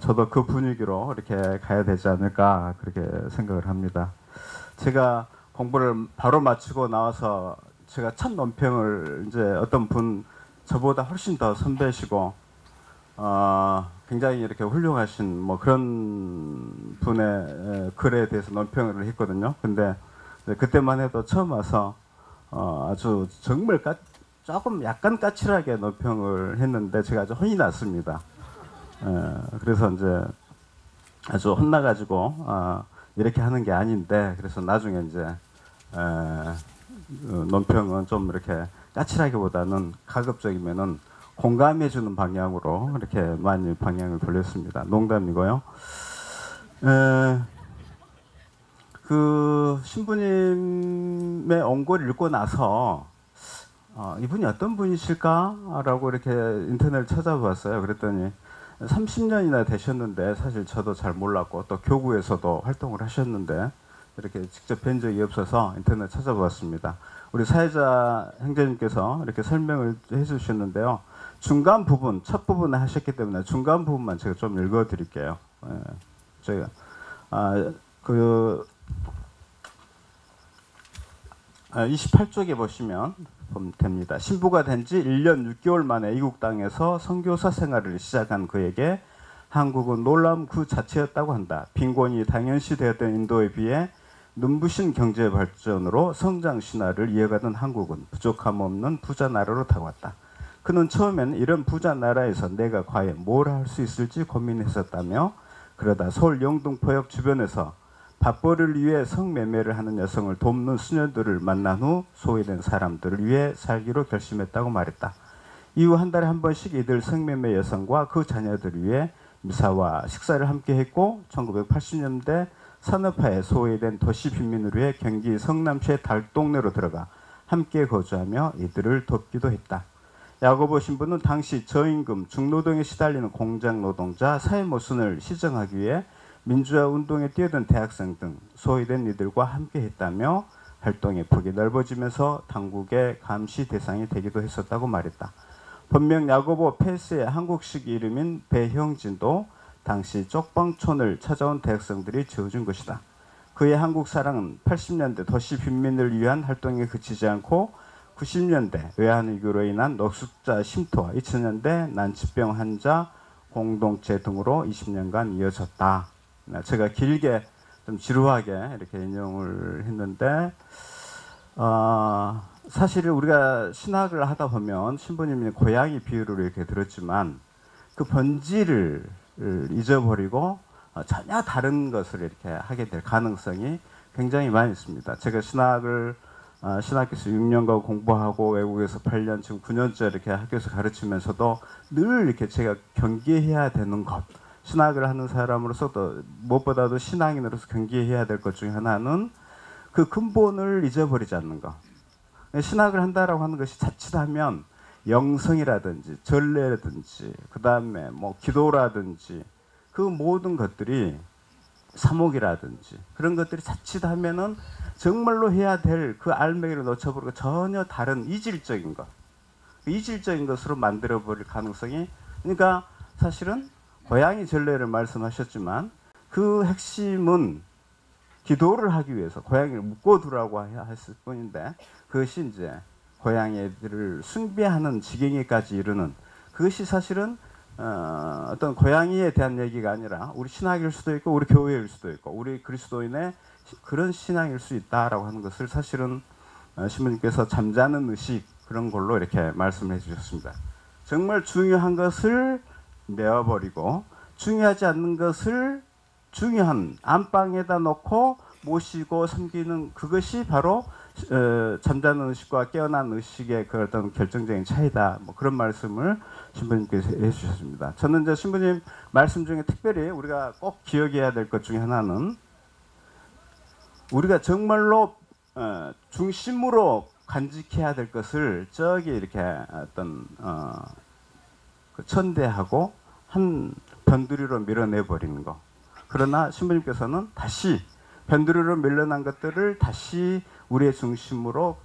저도 그 분위기로 이렇게 가야 되지 않을까 그렇게 생각을 합니다. 제가 공부를 바로 마치고 나와서 제가 첫 논평을 이제 어떤 분 저보다 훨씬 더 선배시고 굉장히 이렇게 훌륭하신 뭐 그런 분의 글에 대해서 논평을 했거든요. 근데 그때만 해도 처음 와서 아주 정말 조금 약간 까칠하게 논평을 했는데 제가 아주 혼이 났습니다. 그래서 이제 아주 혼나가지고 이렇게 하는 게 아닌데 그래서 나중에 이제 논평은 좀 이렇게 까칠하기보다는 가급적이면은 공감해주는 방향으로 이렇게 많이 방향을 돌렸습니다. 농담이고요. 그 신부님의 원고를 읽고 나서 이분이 어떤 분이실까라고 이렇게 인터넷을 찾아봤어요. 그랬더니 30년이나 되셨는데 사실 저도 잘 몰랐고 또 교구에서도 활동을 하셨는데 이렇게 직접 뵌 적이 없어서 인터넷 찾아봤습니다. 우리 사회자 형제님께서 이렇게 설명을 해주셨는데요. 중간 부분, 첫 부분을 하셨기 때문에 중간 부분만 제가 좀 읽어드릴게요. 제가 28쪽에 보시면 됩니다. 신부가 된 지 1년 6개월 만에 이국 땅에서 선교사 생활을 시작한 그에게 한국은 놀라움 그 자체였다고 한다. 빈곤이 당연시 되었던 인도에 비해 눈부신 경제 발전으로 성장 신화를 이어가던 한국은 부족함 없는 부자 나라로 다가왔다. 그는 처음에는 이런 부자 나라에서 내가 과연 뭘 할 수 있을지 고민했었다며 그러다 서울 영등포역 주변에서 밥벌이를 위해 성매매를 하는 여성을 돕는 수녀들을 만난 후 소외된 사람들을 위해 살기로 결심했다고 말했다. 이후 한 달에 한 번씩 이들 성매매 여성과 그 자녀들을 위해 미사와 식사를 함께 했고 1980년대 산업화에 소외된 도시 빈민을 위해 경기 성남시의 달동네로 들어가 함께 거주하며 이들을 돕기도 했다. 야고보 신부는 당시 저임금, 중노동에 시달리는 공장 노동자, 사회 모순을 시정하기 위해 민주화 운동에 뛰어든 대학생 등 소외된 이들과 함께했다며 활동의 폭이 넓어지면서 당국의 감시 대상이 되기도 했었다고 말했다. 본명 야고보 펠스의 한국식 이름인 배형진도 당시 쪽방촌을 찾아온 대학생들이 지어준 것이다. 그의 한국 사랑은 80년대 도시 빈민을 위한 활동에 그치지 않고 90년대 외환위기로 인한 노숙자 쉼터와 2000년대 난치병 환자 공동체 등으로 20년간 이어졌다. 제가 길게 좀 지루하게 이렇게 인용을 했는데 사실 우리가 신학을 하다 보면 신부님이 고양이 비유를 이렇게 들었지만 그 본질을 잊어버리고 전혀 다른 것을 이렇게 하게 될 가능성이 굉장히 많이 있습니다. 제가 신학교에서 6년간 공부하고 외국에서 8년, 지금 9년째 이렇게 학교에서 가르치면서도 늘 이렇게 제가 경계해야 되는 것, 신학을 하는 사람으로서도 무엇보다도 신앙인으로서 경계해야 될 것 중에 하나는 그 근본을 잊어버리지 않는 것. 신학을 한다라고 하는 것이 자칫하면 영성이라든지 전례라든지 그 다음에 뭐 기도라든지 그 모든 것들이 사목이라든지 그런 것들이 자칫하면은 정말로 해야 될 그 알맹이를 놓쳐버리고 전혀 다른 이질적인 것, 이질적인 것으로 만들어버릴 가능성이, 그러니까 사실은 고양이 전례를 말씀하셨지만 그 핵심은 기도를 하기 위해서 고양이를 묶어두라고 했을 뿐인데 그것이 이제 고양이들을 숭배하는 지경에까지 이르는, 그것이 사실은 어떤 고양이에 대한 얘기가 아니라 우리 신학일 수도 있고 우리 교회일 수도 있고 우리 그리스도인의 그런 신앙일 수 있다라고 하는 것을 사실은 신부님께서 잠자는 의식 그런 걸로 이렇게 말씀해 주셨습니다. 정말 중요한 것을 내어버리고 중요하지 않는 것을 중요한 안방에다 놓고 모시고 섬기는, 그것이 바로 잠자는 의식과 깨어난 의식의 그 어떤 결정적인 차이다. 뭐 그런 말씀을 신부님께서 해주셨습니다. 저는 이제 신부님 말씀 중에 특별히 우리가 꼭 기억해야 될 것 중에 하나는 우리가 정말로 중심으로 간직해야 될 것을 저기 이렇게 어떤 천대하고 한 변두리로 밀어내 버리는 거. 그러나 신부님께서는 다시 변두리로 밀려난 것들을 다시 우리의 중심으로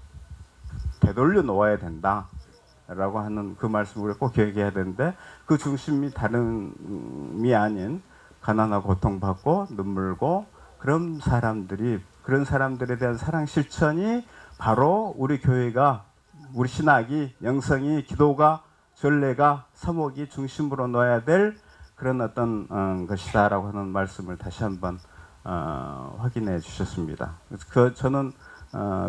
되돌려 놓아야 된다라고 하는 그 말씀을 우리가 꼭 기억해야 되는데, 그 중심이 다름이 아닌 가난하고 고통받고 눈물고 그런 사람들에 대한 사랑 실천이 바로 우리 교회가, 우리 신학이, 영성이, 기도가, 전례가, 사목이 중심으로 놓아야 될 그런 어떤 것이다라고 하는 말씀을 다시 한번 확인해 주셨습니다. 그래서 저는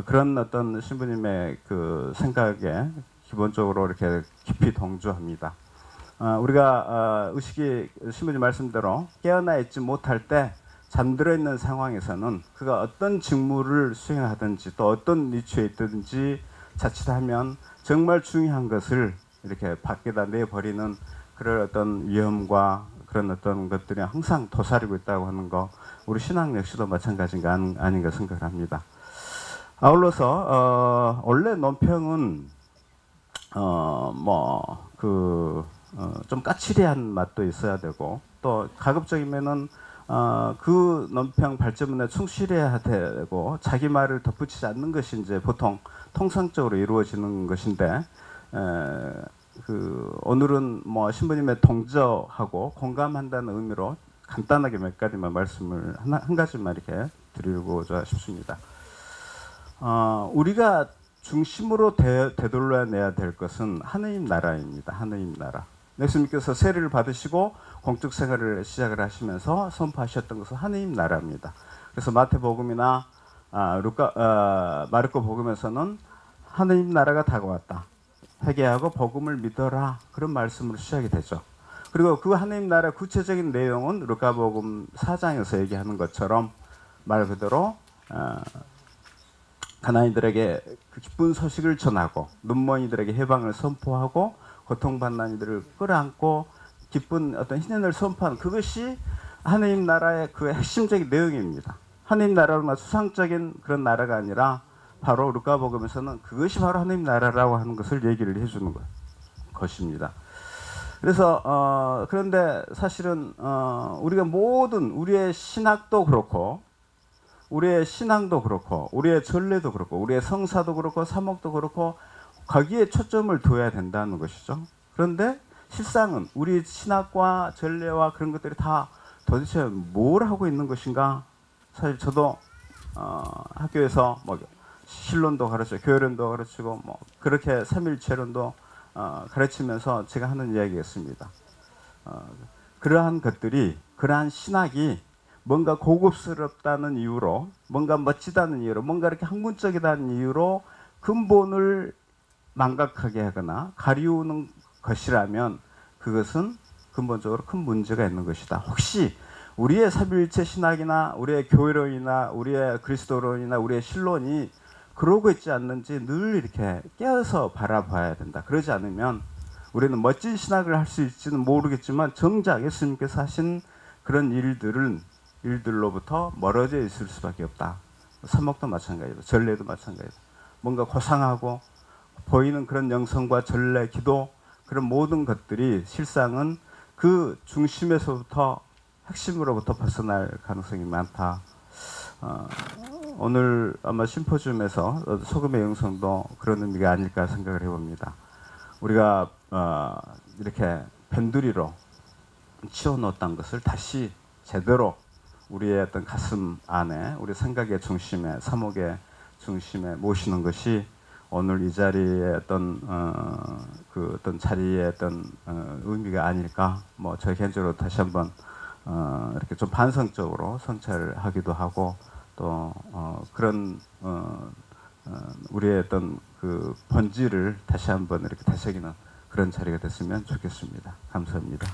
그런 어떤 신부님의 그 생각에 기본적으로 이렇게 깊이 동조합니다. 우리가 의식이 신부님 말씀대로 깨어나 있지 못할 때 잠들어 있는 상황에서는 그가 어떤 직무를 수행하든지 또 어떤 위치에 있든지 자칫하면 정말 중요한 것을 이렇게 밖에다 내버리는 그런 어떤 위험과 그런 어떤 것들이 항상 도사리고 있다고 하는 거, 우리 신앙 역시도 마찬가지가 아닌가 생각을 합니다. 아울러서 원래 논평은 좀 까칠한 맛도 있어야 되고 또 가급적이면은 그 논평 발제문에 충실해야 되고 자기 말을 덧붙이지 않는 것이 이제 보통 통상적으로 이루어지는 것인데, 오늘은 뭐 신부님의 동조하고 공감한다는 의미로 간단하게 몇 가지만 말씀을 한 가지만 이렇게 드리고자 싶습니다. 우리가 중심으로 되돌려내야 될 것은 하느님 나라입니다. 하느님 나라. 예수님께서 세례를 받으시고 공적 생활을 시작을 하시면서 선포하셨던 것은 하느님 나라입니다. 그래서 마태복음이나 마르코 복음에서는 하느님 나라가 다가왔다, 회개하고 복음을 믿어라, 그런 말씀으로 시작이 되죠. 그리고 그 하느님 나라 구체적인 내용은 루카복음 4장에서 얘기하는 것처럼 말 그대로 가난이들에게 그 기쁜 소식을 전하고 눈먼이들에게 해방을 선포하고 고통받는 이들을 끌어안고 기쁜 어떤 희년을 선포하는, 그것이 하느님 나라의 그 핵심적인 내용입니다. 하느님 나라로만 수상적인 그런 나라가 아니라 바로 루카복음에서는 그것이 바로 하느님 나라라고 하는 것을 얘기를 해주는 거예요. 것입니다. 그래서 그런데 사실은 우리가 모든 우리의 신학도 그렇고 우리의 신앙도 그렇고 우리의 전례도 그렇고 우리의 성사도 그렇고 사목도 그렇고 거기에 초점을 둬야 된다는 것이죠. 그런데 실상은 우리 신학과 전례와 그런 것들이 다 도대체 뭘 하고 있는 것인가? 사실 저도 학교에서 뭐 신론도 가르치고 교회론도 가르치고 뭐 그렇게 삼일체론도 가르치면서 제가 하는 이야기였습니다. 그러한 것들이 그러한 신학이 뭔가 고급스럽다는 이유로 뭔가 멋지다는 이유로 뭔가 이렇게 학문적이다는 이유로 근본을 망각하게 하거나 가리우는 것이라면 그것은 근본적으로 큰 문제가 있는 것이다. 혹시 우리의 삼위일체 신학이나 우리의 교회론이나 우리의 그리스도론이나 우리의 신론이 그러고 있지 않는지 늘 이렇게 깨어서 바라봐야 된다. 그러지 않으면 우리는 멋진 신학을 할 수 있지는 모르겠지만 정작 예수님께서 하신 그런 일들로부터 멀어져 있을 수밖에 없다. 사목도 마찬가지다. 전례도 마찬가지다. 뭔가 고상하고 보이는 그런 영성과 전례, 기도 그런 모든 것들이 실상은 그 중심에서부터 핵심으로부터 벗어날 가능성이 많다. 오늘 아마 심포지움에서 소금의 영성도 그런 의미가 아닐까 생각을 해봅니다. 우리가 이렇게 변두리로 치워놓았던 것을 다시 제대로 우리의 어떤 가슴 안에 우리 생각의 중심에 사목의 중심에 모시는 것이 오늘 이 자리에 어떤 그 어떤 자리의 어떤 의미가 아닐까. 뭐 저 개인적으로 다시 한번 이렇게 좀 반성적으로 성찰하기도 하고 또 그런 우리의 어떤 그 본질을 다시 한번 이렇게 되새기는 그런 자리가 됐으면 좋겠습니다. 감사합니다.